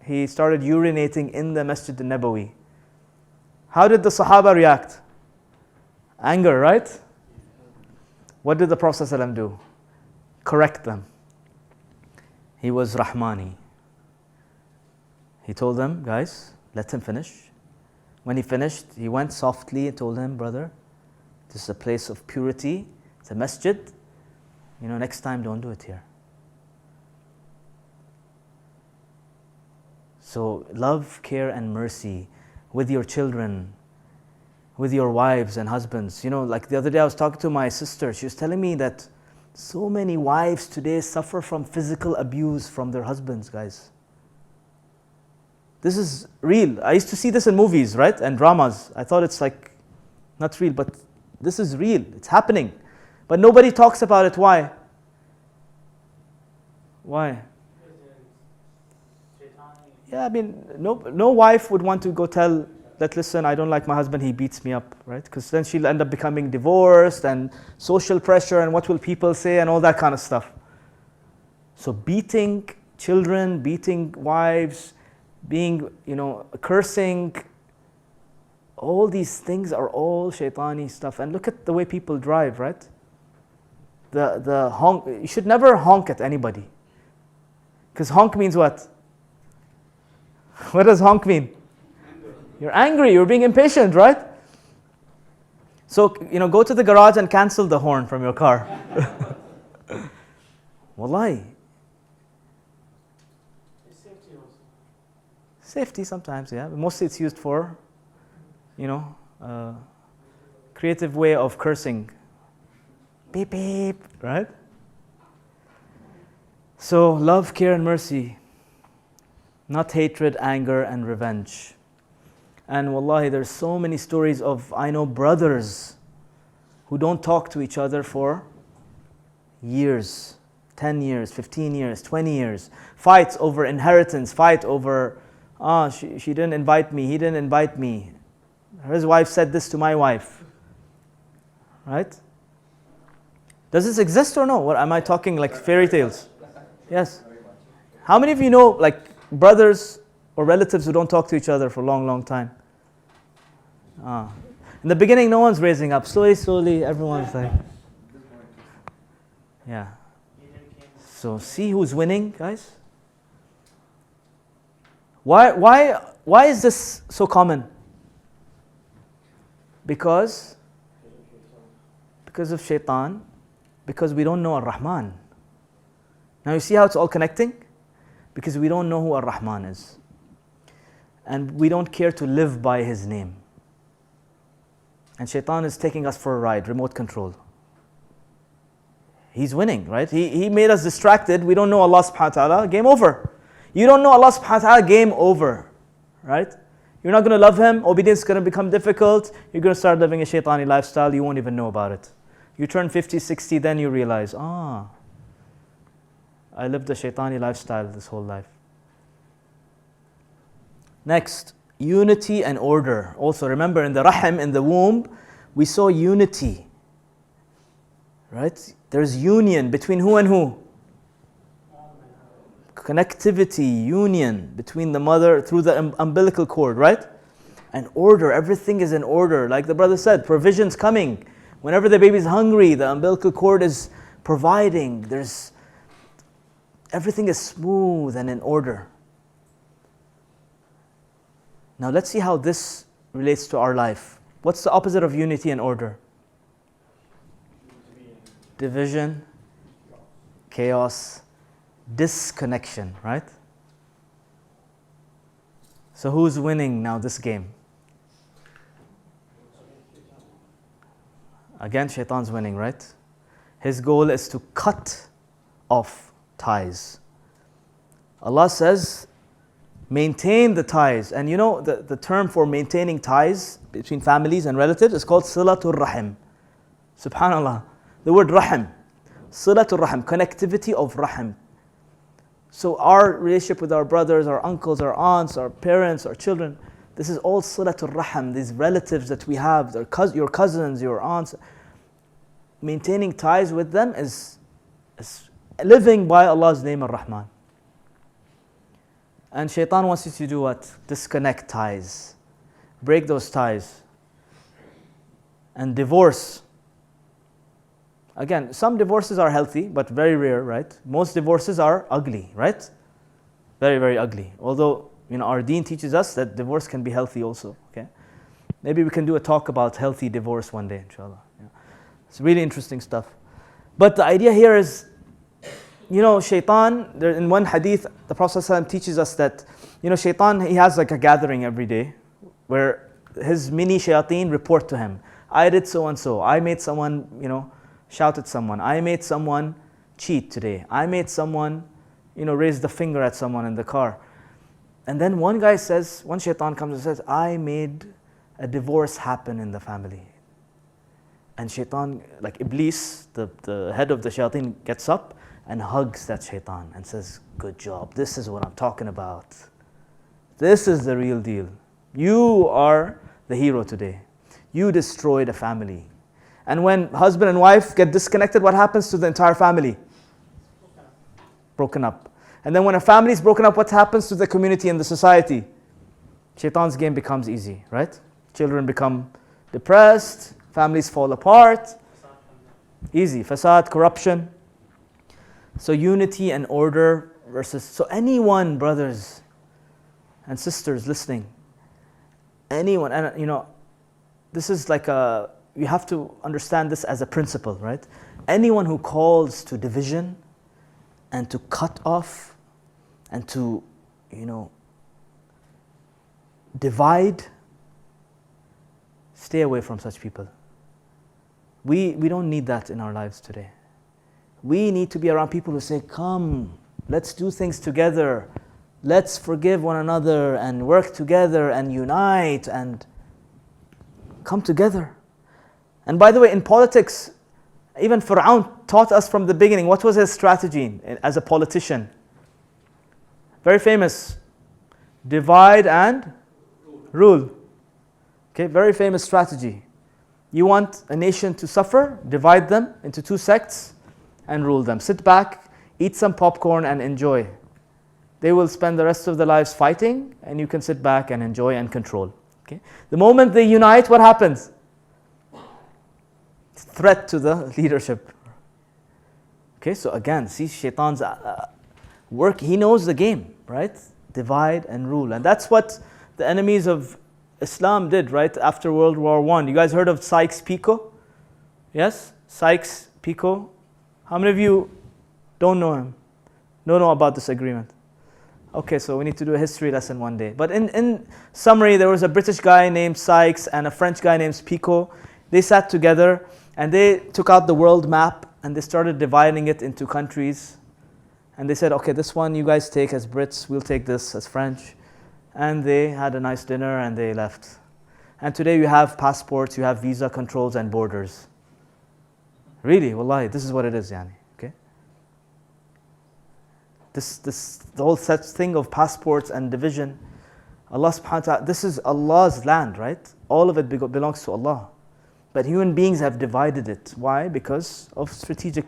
He started urinating in the Masjid al-Nabawi. How did the Sahaba react? Anger, right? What did the Prophet ﷺ do? Correct them. He was Rahmani. He told them, guys, let him finish. When he finished, he went softly and told him, brother, this is a place of purity. It's a masjid. Next time don't do it here. So love, care and mercy with your children, with your wives and husbands. Like the other day I was talking to my sister. She was telling me that so many wives today suffer from physical abuse from their husbands, guys. This is real. I used to see this in movies, right? And dramas. I thought it's like not real, but this is real. It's happening. But nobody talks about it. Why? Why? Yeah, no wife would want to go tell that, listen, I don't like my husband, he beats me up, right? Because then she'll end up becoming divorced and social pressure and what will people say and all that kind of stuff. So beating children, beating wives, being, cursing, all these things are all shaitani stuff. And look at the way people drive, right? The honk, you should never honk at anybody. Because honk means what? What does honk mean? You're angry, you're being impatient, right? So, go to the garage and cancel the horn from your car. Wallahi. Safety also. Safety sometimes, yeah. But mostly it's used for, creative way of cursing. Beep, beep, right? So, love, care, and mercy, not hatred, anger, and revenge. And wallahi, there's so many stories of, I know brothers who don't talk to each other for years, 10 years, 15 years, 20 years. Fights over inheritance, fight over, she didn't invite me, he didn't invite me. His wife said this to my wife. Right? Does this exist or no? What am I talking like fairy tales? Yes. How many of you know like brothers or relatives who don't talk to each other for a long, long time? In the beginning, no one's raising up. Slowly, everyone's like, yeah. So see who's winning, guys? Why is this so common? Because of shaitan, because we don't know Ar-Rahman. Now you see how it's all connecting? Because we don't know who Ar-Rahman is. And we don't care to live by his name. And shaitan is taking us for a ride, remote control. He's winning, right? He made us distracted. We don't know Allah subhanahu wa ta'ala, game over. You don't know Allah subhanahu wa ta'ala, game over. Right? You're not going to love him, obedience is going to become difficult. You're going to start living a shaitani lifestyle, you won't even know about it. You turn 50, 60, then you realize, I lived a shaitani lifestyle this whole life. Next, unity and order. Also remember in the rahim, in the womb, we saw unity. Right? There's union between who and who? Connectivity, union between the mother through the umbilical cord, right? And order, everything is in order. Like the brother said, provision's coming. Whenever the baby's hungry, the umbilical cord is providing. Everything is smooth and in order. Now let's see how this relates to our life. What's the opposite of unity and order? Division, chaos, disconnection, right? So who's winning now this game? Again, shaitan's winning, right? His goal is to cut off ties. Allah says, maintain the ties. And you know, the term for maintaining ties between families and relatives is called silatul rahim. Subhanallah. The word rahim. Silatul rahim, connectivity of rahim. So our relationship with our brothers, our uncles, our aunts, our parents, our children, this is all silatul rahim, these relatives that we have, your cousins, your aunts. Maintaining ties with them is living by Allah's name Ar-Rahman. And shaitan wants you to do what? Disconnect ties. Break those ties. And divorce. Again, some divorces are healthy, but very rare, right? Most divorces are ugly, right? Very, very ugly. Although, our deen teaches us that divorce can be healthy also, okay? Maybe we can do a talk about healthy divorce one day, inshallah. Yeah. It's really interesting stuff. But the idea here is, shaitan, in one hadith, the Prophet ﷺ teaches us that, shaitan, he has like a gathering every day where his mini shayateen report to him. I did so and so. I made someone, shout at someone. I made someone cheat today. I made someone, raise the finger at someone in the car. And then one shaitan comes and says, I made a divorce happen in the family. And shaitan, like Iblis, the head of the shayateen, gets up and hugs that shaitan and says, good job, this is what I'm talking about. This is the real deal. You are the hero today. You destroyed a family. And when husband and wife get disconnected, what happens to the entire family? Broken up. And then when a family is broken up, what happens to the community and the society? Shaitan's game becomes easy, right? Children become depressed, families fall apart. Easy. Fasad, corruption. So unity and order versus... So anyone, brothers and sisters listening, anyone, and this is like you have to understand this as a principle, right? Anyone who calls to division and to cut off and to, divide, stay away from such people. We don't need that in our lives today. We need to be around people who say, come, Let's do things together. Let's forgive one another and work together and unite and come together. And by the way, in politics, even Fir'aun taught us from the beginning. What was his strategy as a politician? Very famous. Divide and rule. Okay, very famous strategy. You want a nation to suffer? Divide them into two sects and rule them. Sit back, eat some popcorn and enjoy. They will spend the rest of their lives fighting and you can sit back and enjoy and control. Okay? The moment they unite, what happens? Threat to the leadership. Okay, so again, see Shaitan's work. He knows the game, right? Divide and rule. And that's what the enemies of Islam did, right? After World War I. You guys heard of Sykes-Picot? Yes? Sykes-Picot. How many of you don't know him? Don't know about this agreement? Okay, so we need to do a history lesson one day. But in summary, there was a British guy named Sykes and a French guy named Picot. They sat together and they took out the world map and they started dividing it into countries. And they said, okay, this one you guys take as Brits, we'll take this as French. And they had a nice dinner and they left. And today you have passports, you have visa controls and borders. Really, wallahi, this is what it is, yani. Okay? The whole such thing of passports and division, Allah subhanahu wa ta'ala, this is Allah's land, right? All of it belongs to Allah. But human beings have divided it. Why? Because of strategic,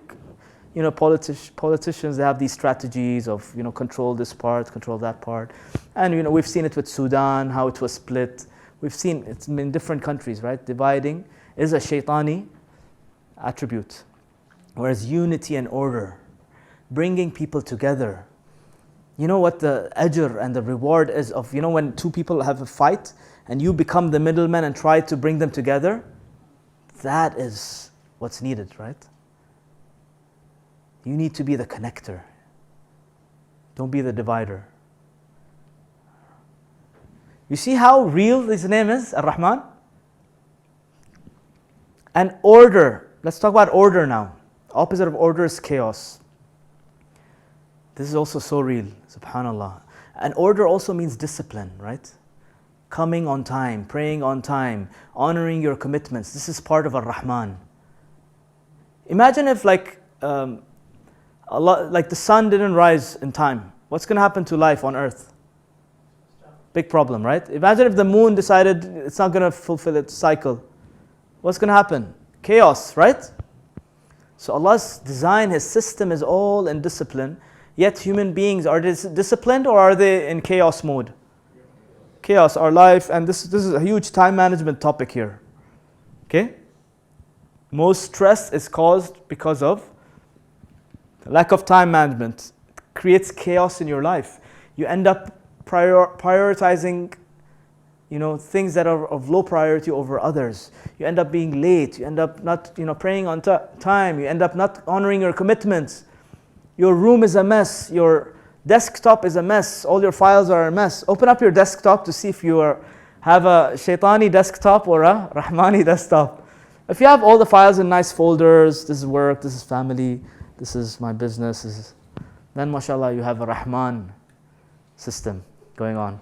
politicians, they have these strategies of, control this part, control that part. And, we've seen it with Sudan, how it was split. We've seen it in different countries, right? Dividing is a shaitani attribute. Whereas unity and order, bringing people together. You know what the ajr and the reward is of, when two people have a fight and you become the middleman and try to bring them together? That is what's needed, right? You need to be the connector. Don't be the divider. You see how real his name is, Ar-Rahman? And order. Let's talk about order now. Opposite of order is chaos. This is also so real, subhanallah. And order also means discipline, right? Coming on time, praying on time, honoring your commitments. This is part of Ar-Rahman. Imagine if Allah, the sun didn't rise in time. What's going to happen to life on earth? Big problem, right? Imagine if the moon decided it's not going to fulfill its cycle. What's going to happen? Chaos, right? So Allah's design, His system is all in discipline. Yet human beings, are they disciplined or are they in chaos mode? Chaos, our life, and this is a huge time management topic here. Okay? Most stress is caused because of lack of time management. It creates chaos in your life. You end up prioritizing, things that are of low priority over others. You end up being late. You end up not, praying on time. You end up not honoring your commitments. Your room is a mess. Your desktop is a mess. All your files are a mess. Open up your desktop to see if you have a shaitani desktop or a rahmani desktop. If you have all the files in nice folders, this is work, this is family, this is my business, then mashallah you have a Rahman system going on.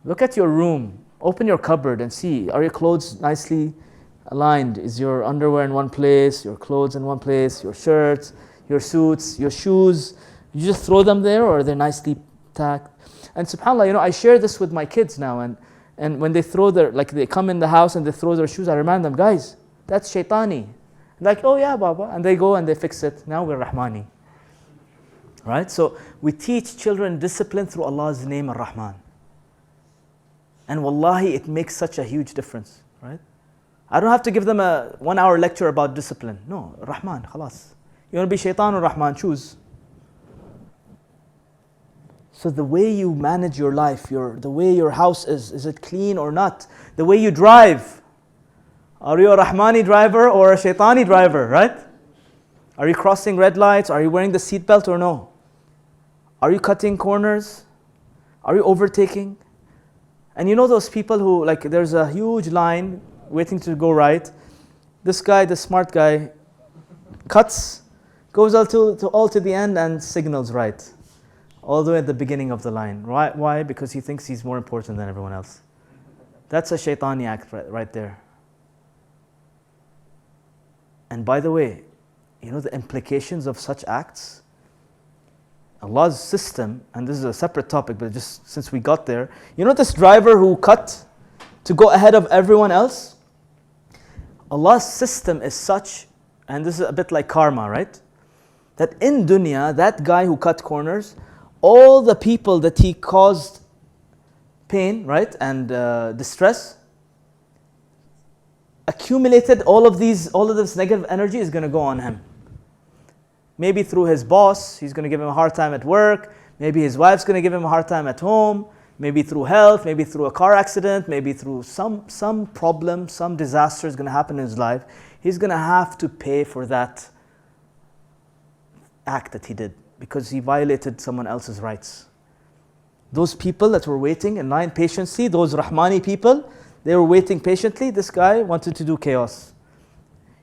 Look at your room. Open your cupboard and see, are your clothes nicely aligned? Is your underwear in one place, your clothes in one place, your shirts, your suits, your shoes? You just throw them there or they're nicely tacked? And subhanAllah, I share this with my kids now, and when they throw they come in the house and they throw their shoes, I remind them, guys, that's shaitani. Like, oh yeah, Baba. And they go and they fix it. Now we're Rahmani. Right? So we teach children discipline through Allah's name, Ar-Rahman. And wallahi, it makes such a huge difference. Right? I don't have to give them a 1 hour lecture about discipline. No, Rahman, khalas. You want to be shaitan or Rahman? Choose. So the way you manage your life, the way your house is it clean or not? The way you drive. Are you a Rahmani driver or a Shaitani driver, right? Are you crossing red lights? Are you wearing the seatbelt or no? Are you cutting corners? Are you overtaking? And those people who, there's a huge line waiting to go right. This guy, the smart guy, Goes all to the end and signals right. All the way at the beginning of the line. Why? Because he thinks he's more important than everyone else. That's a shaitani act right there. And by the way, you know the implications of such acts? Allah's system, and this is a separate topic, but just since we got there, you know this driver who cut to go ahead of everyone else? Allah's system is such, and this is a bit like karma, right? That in dunya, that guy who cut corners, all the people that he caused pain, right, and distress, accumulated all of this negative energy is going to go on him. Maybe through his boss, he's going to give him a hard time at work. Maybe his wife's going to give him a hard time at home. Maybe through health, maybe through a car accident, maybe through some problem, some disaster is going to happen in his life. He's going to have to pay for that act that he did because he violated someone else's rights. Those people that were waiting in line patiently, those Rahmani people, they were waiting patiently. This guy wanted to do chaos.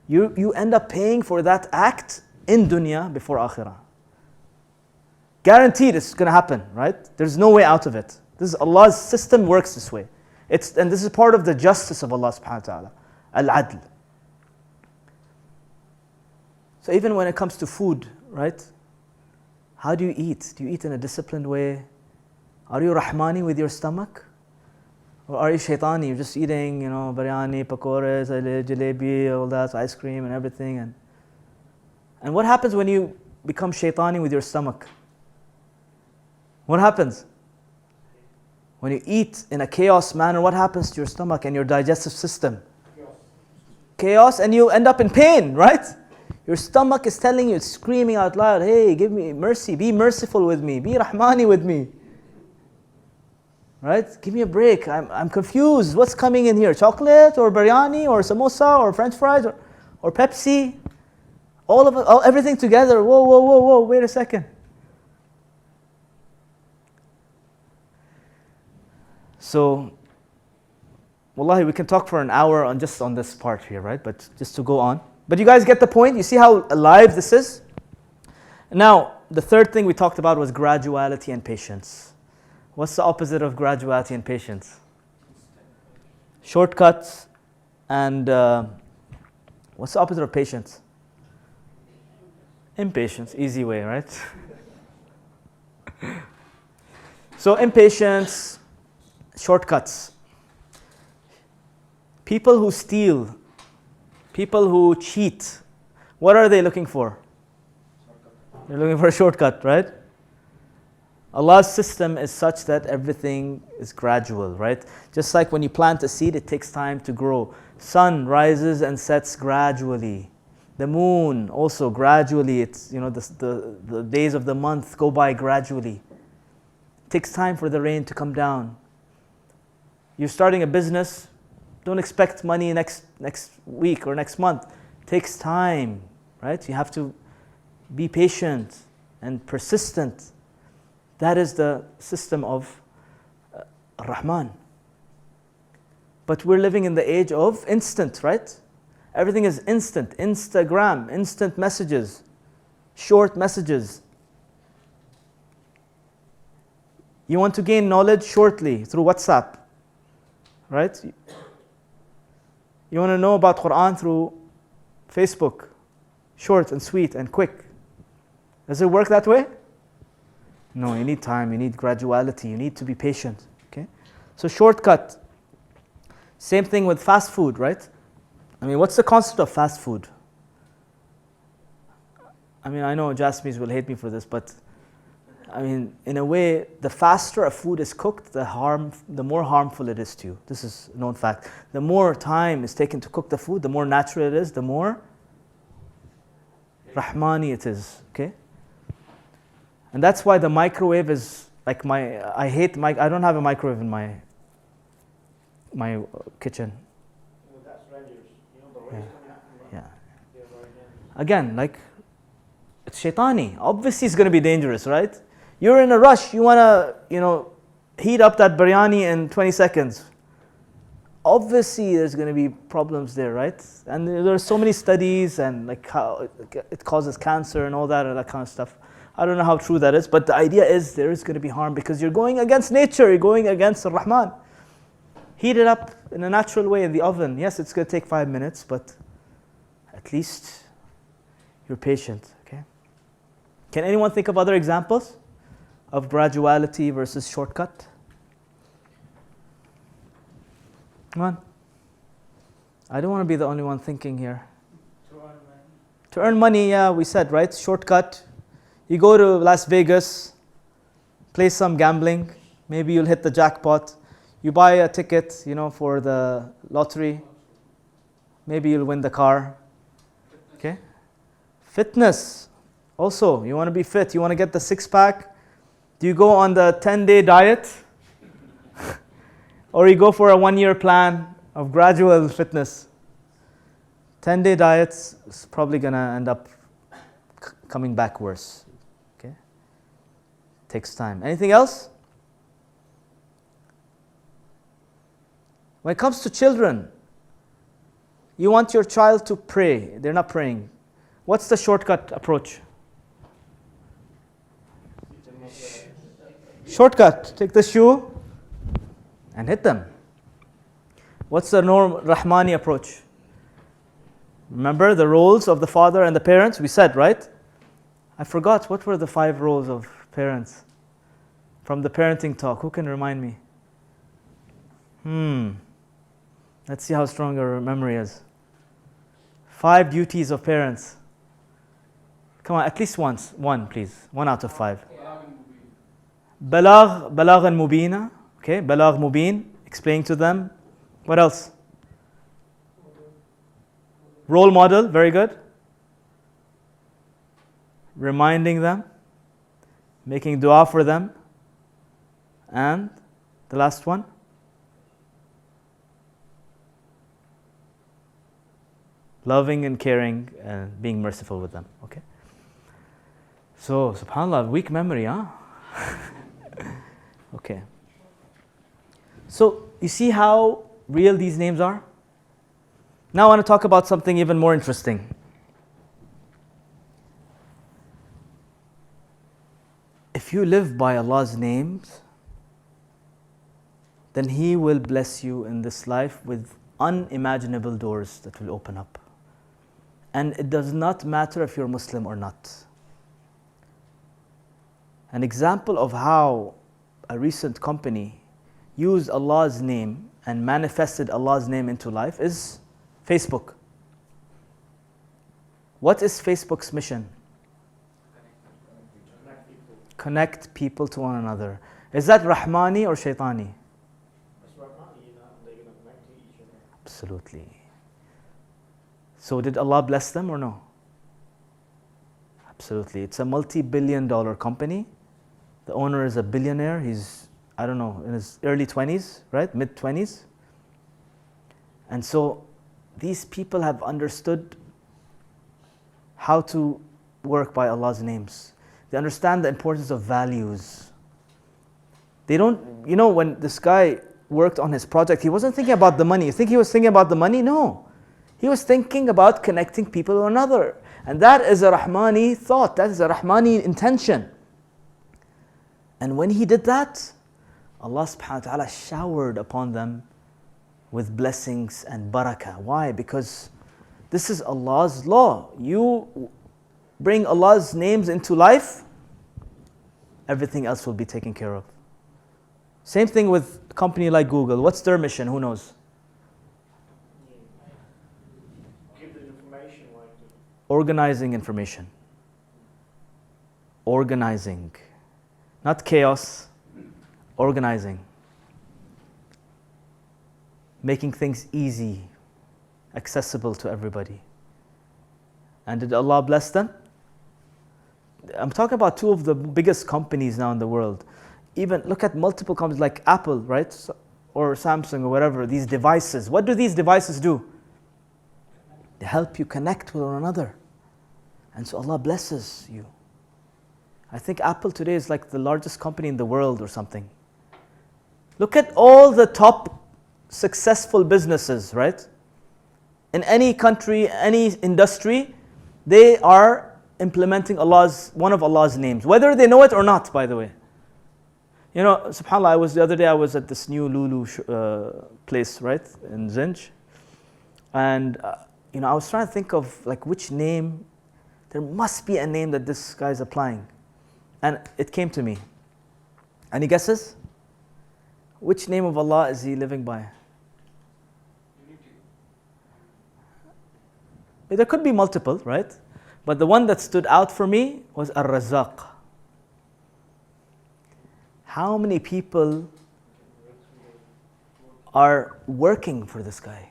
You end up paying for that act in dunya before akhirah. Guaranteed it's going to happen, right? There's no way out of it. This is Allah's system works this way. And this is part of the justice of Allah subhanahu wa ta'ala. Al-adl. So even when it comes to food, right? How do you eat? Do you eat in a disciplined way? Are you Rahmani with your stomach? Or are you shaitani? You're just eating, biryani, pakores, jalebi, all that, ice cream and everything. And what happens when you become shaitani with your stomach? What happens? When you eat in a chaos manner, what happens to your stomach and your digestive system? Chaos, and you end up in pain, right? Your stomach is telling you, it's screaming out loud, hey, give me mercy, be merciful with me, be Rahmani with me. Right? Give me a break. I'm confused. What's coming in here? Chocolate or biryani or samosa or French fries or Pepsi? All of it, everything together. Whoa, wait a second. So, wallahi, we can talk for an hour on this part here, right? But just to go on. But you guys get the point? You see how alive this is? Now, the third thing we talked about was graduality and patience. What's the opposite of graduality and patience? Shortcuts and what's the opposite of patience? Impatience, easy way, right? So impatience, shortcuts. People who steal, people who cheat, what are they looking for? They're looking for a shortcut, right? Allah's system is such that everything is gradual, right? Just like when you plant a seed, it takes time to grow. Sun rises and sets gradually. The moon also gradually. It's the days of the month go by gradually. It takes time for the rain to come down. You're starting a business, don't expect money next week or next month. It takes time, right? You have to be patient and persistent. That is the system of Rahman. But we're living in the age of instant, right? Everything is instant. Instagram, instant messages, short messages. You want to gain knowledge shortly through WhatsApp, right? You want to know about Quran through Facebook, short and sweet and quick. Does it work that way? No, you need time, you need graduality, you need to be patient. Okay? So shortcut. Same thing with fast food, right? I mean, what's the concept of fast food? I mean, I know Jasmine will hate me for this, but I mean, in a way, the faster a food is cooked, the more harmful it is to you. This is a known fact. The more time is taken to cook the food, the more natural it is, the more Rahmani it is. Okay? And that's why the microwave is like I don't have a microwave in my kitchen. Well, that's dangerous. The rays Yeah. Yeah, right, yeah. Again, like, it's shaitani. Obviously it's going to be dangerous, right? You're in a rush, you want to, heat up that biryani in 20 seconds. obviously there's going to be problems there, right? And there are so many studies and like how it causes cancer and all that and that kind of stuff. I don't know how true that is, but the idea is there is going to be harm because you're going against nature, you're going against Ar-Rahman. Heat it up in a natural way in the oven. Yes, it's going to take 5 minutes, but at least you're patient, okay? Can anyone think of other examples of graduality versus shortcut? Come on. I don't want to be the only one thinking here. To earn money. To earn money, yeah, we said, right? Shortcut. You go to Las Vegas, play some gambling, maybe you'll hit the jackpot. You buy a ticket, for the lottery, maybe you'll win the car. Okay? Fitness. Also, you want to be fit, you want to get the six-pack. Do you go on the 10-day diet? Or you go for a 1-year plan of gradual fitness? 10-day diets is probably going to end up coming back worse. Takes time. Anything else? When it comes to children, you want your child to pray. They're not praying. What's the shortcut approach? Shortcut. Take the shoe and hit them. What's the Rahmani approach? Remember the roles of the father and the parents? We said, right? I forgot. What were the 5 roles of parents from the parenting talk? Who can remind me? Let's see how strong your memory is. 5 duties of parents. Come on, at least once. 1, please. 1 out of 5. Balaghan mubina. Okay, balagh mubin. Explain to them. What else? Role model. Very good. Reminding them. Making dua for them. And the last one? Loving and caring and being merciful with them. Okay? So, subhanAllah, weak memory, huh? Okay. So, you see how real these names are? Now I want to talk about something even more interesting. If you live by Allah's names, then He will bless you in this life with unimaginable doors that will open up. And it does not matter if you're Muslim or not. An example of how a recent company used Allah's name and manifested Allah's name into life is Facebook. What is Facebook's mission? Connect people to one another. Is that Rahmani or Shaitani? That's Rahmani, they're going to connect to each other. Absolutely. So did Allah bless them or no? Absolutely. It's a multi-billion-dollar company. The owner is a billionaire. He's, I don't know, in his early 20s, right? Mid-20s. And so these people have understood how to work by Allah's names. They understand the importance of values. They don't, when this guy worked on his project, he wasn't thinking about the money. You think he was thinking about the money? No. He was thinking about connecting people to another. And that is a Rahmani thought. That is a Rahmani intention. And when he did that, Allah subhanahu wa ta'ala showered upon them with blessings and barakah. Why? Because this is Allah's law. You bring Allah's names into life, everything else will be taken care of. Same thing with a company like Google. What's their mission? Who knows? Give the information like the Organizing information. Organizing. Not chaos. Organizing. Making things easy, accessible to everybody. And did Allah bless them? I'm talking about 2 of the biggest companies now in the world. Even look at multiple companies like Apple, right? Or Samsung or whatever, these devices. What do these devices do? They help you connect with one another. And so Allah blesses you. I think Apple today is like the largest company in the world or something. Look at all the top successful businesses, right? In any country, any industry, they are implementing one of Allah's names, whether they know it or not, by the way. You know, subhanAllah, the other day I was at this new Lulu place, right, in Zinj. And, you know, I was trying to think of like which name, there must be a name that this guy is applying. And it came to me. Any guesses? Which name of Allah is he living by? There could be multiple, right? But the one that stood out for me was Ar-Razzaq. How many people are working for this guy?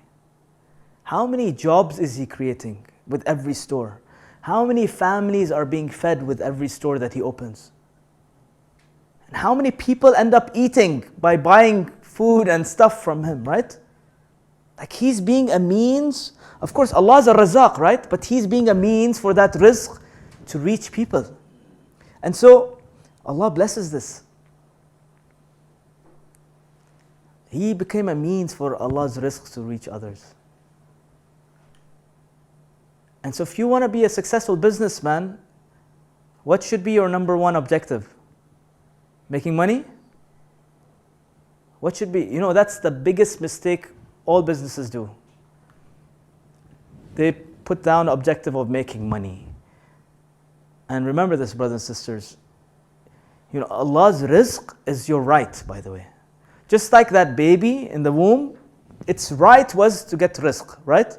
How many jobs is he creating with every store? How many families are being fed with every store that he opens? And how many people end up eating by buying food and stuff from him, right? Like he's being a means. Of course, Allah is a Razzaq, right? But he's being a means for that rizq to reach people. And so, Allah blesses this. He became a means for Allah's rizq to reach others. And so if you want to be a successful businessman, what should be your number one objective? Making money? What should be? You know, that's the biggest mistake all businesses do. They put down the objective of making money. And remember this, brothers and sisters. You know, Allah's rizq is your right, by the way. Just like that baby in the womb, its right was to get rizq, right?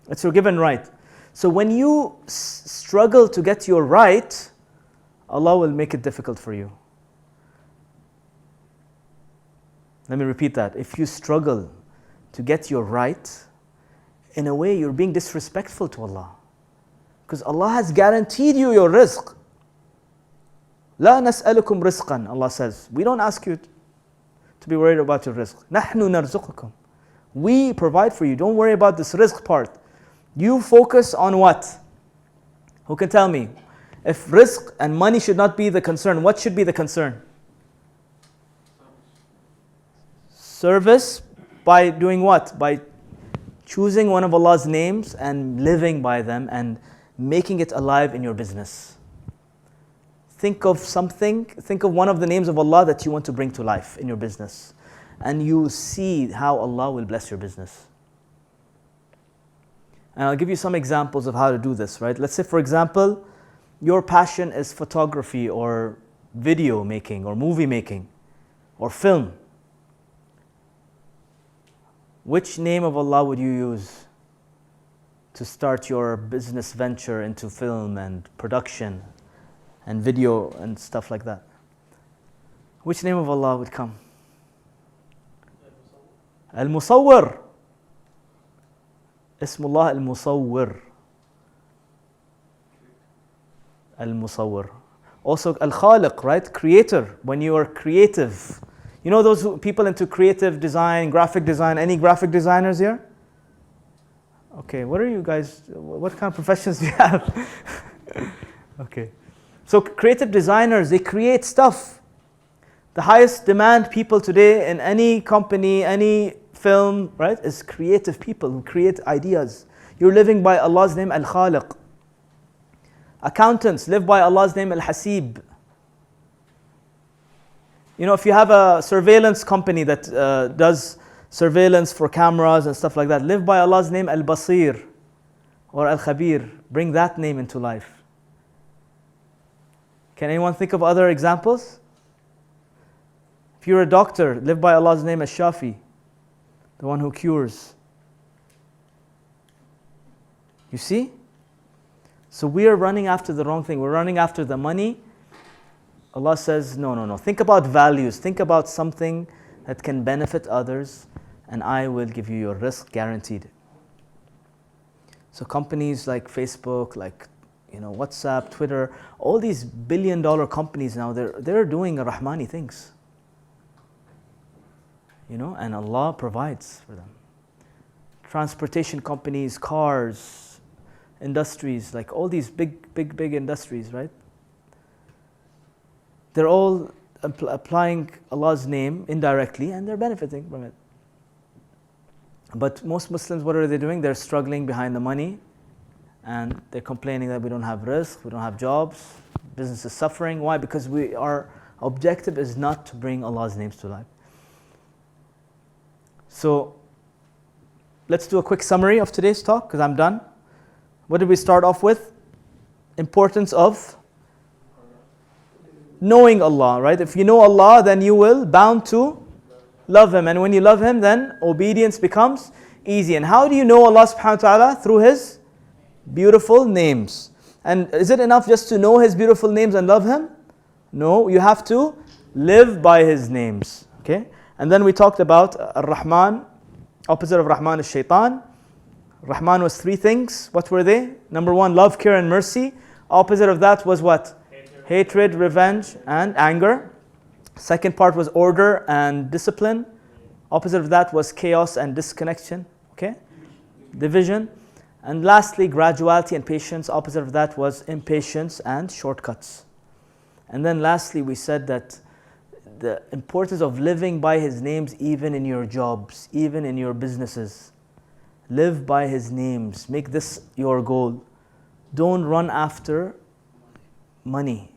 It's your given right. So when you struggle to get your right, Allah will make it difficult for you. Let me repeat that. If you struggle to get your right, in a way you're being disrespectful to Allah. Because Allah has guaranteed you your rizq. لا نسألكم رزقا, Allah says. We don't ask you to be worried about your rizq. نحن نرزقكم. We provide for you. Don't worry about this rizq part. You focus on what? Who can tell me? If rizq and money should not be the concern, what should be the concern? Service by doing what? By choosing one of Allah's names and living by them and making it alive in your business. Think of one of the names of Allah that you want to bring to life in your business. And you see how Allah will bless your business. And I'll give you some examples of how to do this, right? Let's say, for example, your passion is photography or video making or movie making or film. Which name of Allah would you use to start your business venture into film and production and video and stuff like that? Which name of Allah would come? Al-Musawwir. Ismullah Al-Musawwir. Al-Musawwir. Also Al-Khaliq, right? Creator. When you are creative. You know those people into creative design, graphic design, any graphic designers here? Okay, what are you guys, what kind of professions do you have? Okay. So creative designers, they create stuff. The highest demand people today in any company, any film, right, is creative people who create ideas. You're living by Allah's name, Al-Khaliq. Accountants live by Allah's name, Al-Hasib. You know, if you have a surveillance company that does surveillance for cameras and stuff like that, live by Allah's name, Al-Basir or Al-Khabir. Bring that name into life. Can anyone think of other examples? If you're a doctor, live by Allah's name, Al-Shafi, the one who cures. You see? So we are running after the wrong thing. We're running after the money. Allah says, no. Think about values. Think about something that can benefit others, and I will give you your rizq guaranteed. So companies like Facebook, like WhatsApp, Twitter, all these billion-dollar companies now, they're doing Rahmani things. And Allah provides for them. Transportation companies, cars, industries, like all these big industries, right? They're all applying Allah's name indirectly and they're benefiting from it. But most Muslims, what are they doing? They're struggling behind the money, and they're complaining that we don't have rizq, we don't have jobs, business is suffering. Why? Because our objective is not to bring Allah's names to life. So let's do a quick summary of today's talk, because I'm done. What did we start off with? Importance of knowing Allah, right? If you know Allah, then you will bound to love Him. And when you love Him, then obedience becomes easy. And how do you know Allah subhanahu wa ta'ala? Through His beautiful names. And is it enough just to know His beautiful names and love Him? No, you have to live by His names. Okay? And then we talked about Ar-Rahman. Opposite of Rahman is Shaitan. Rahman was three things. What were they? Number one, love, care, and mercy. Opposite of that was what? Hatred, revenge, and anger. Second part was order and discipline. Opposite of that was chaos and disconnection. Okay? Division. And lastly, graduality and patience. Opposite of that was impatience and shortcuts. And then lastly, we said that the importance of living by His names even in your jobs, even in your businesses. Live by His names. Make this your goal. Don't run after money.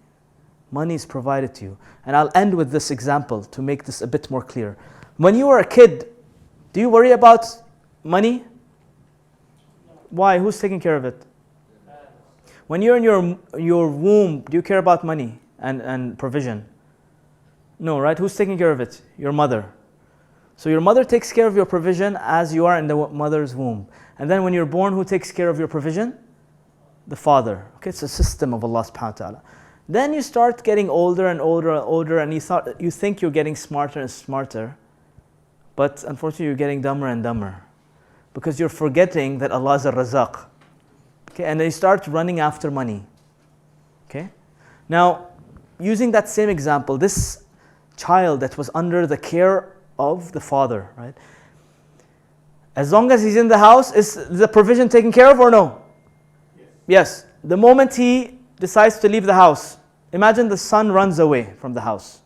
Money is provided to you. And I'll end with this example to make this a bit more clear. When you were a kid, do you worry about money? Why? Who's taking care of it? When you're in your womb, do you care about money and provision? No, right? Who's taking care of it? Your mother. So your mother takes care of your provision as you are in the mother's womb. And then when you're born, who takes care of your provision? The father. Okay, it's a system of Allah subhanahu wa ta'ala. Then you start getting older and older and older, and you think you're getting smarter and smarter, but unfortunately you're getting dumber and dumber, because you're forgetting that Allah is a Razaq. Okay, and then you start running after money. Okay, now using that same example, this child that was under the care of the father, right? As long as he's in the house, is the provision taken care of or no? Yes. The moment he decides to leave the house, imagine the son runs away from the house.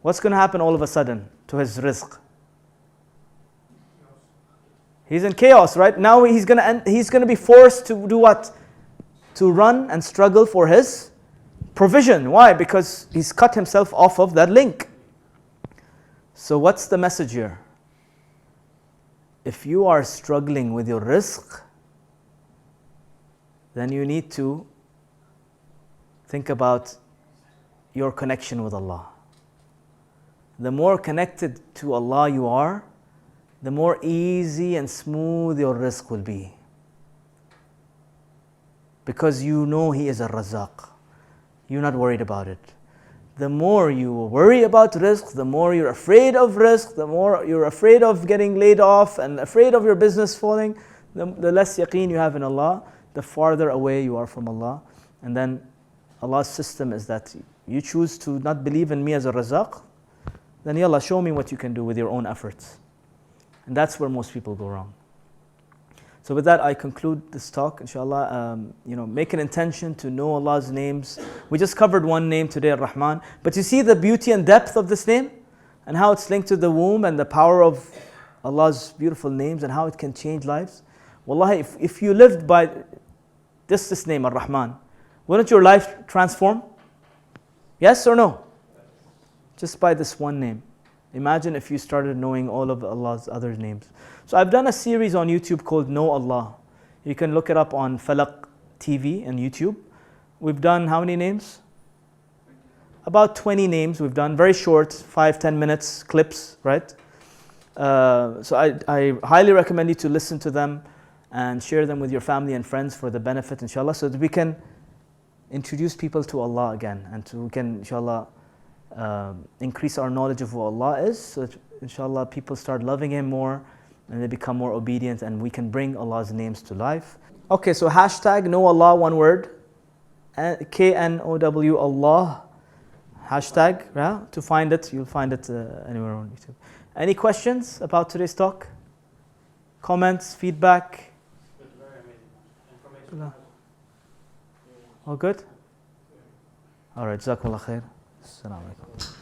What's going to happen all of a sudden to his rizq? He's in chaos, right? Now he's going to be forced to do what? To run and struggle for his provision. Why? Because he's cut himself off of that link. So what's the message here? If you are struggling with your rizq, then you need to think about your connection with Allah. The more connected to Allah you are, the more easy and smooth your rizq will be. Because you know He is a Razaq. You're not worried about it. The more you worry about rizq, the more you're afraid of rizq, the more you're afraid of getting laid off and afraid of your business falling, the less yaqeen you have in Allah, the farther away you are from Allah. And then Allah's system is that you choose to not believe in me as a Razaq, then yallah, show me what you can do with your own efforts. And that's where most people go wrong. So with that, I conclude this talk, inshallah. Make an intention to know Allah's names. We just covered one name today, Ar-Rahman. But you see the beauty and depth of this name and how it's linked to the womb and the power of Allah's beautiful names and how it can change lives. Wallahi, if you lived by this name, Ar-Rahman, wouldn't your life transform? Yes or no? Just by this one name. Imagine if you started knowing all of Allah's other names. So I've done a series on YouTube called Know Allah. You can look it up on Falaq TV and YouTube. We've done how many names? About 20 names we've done. Very short, 5-10 minutes clips, right? So I highly recommend you to listen to them and share them with your family and friends for the benefit, inshallah, so that we can introduce people to Allah again, and we can, inshallah, increase our knowledge of who Allah is, so that, inshallah, people start loving Him more and they become more obedient, and we can bring Allah's names to life. Okay, so hashtag Know Allah, one word, KNOW Allah, hashtag, yeah? To find it, you'll find it anywhere on YouTube. Any questions about today's talk? Comments, feedback? Very amazing information. All good? All right, Jazakallah khair. Assalamu alaikum.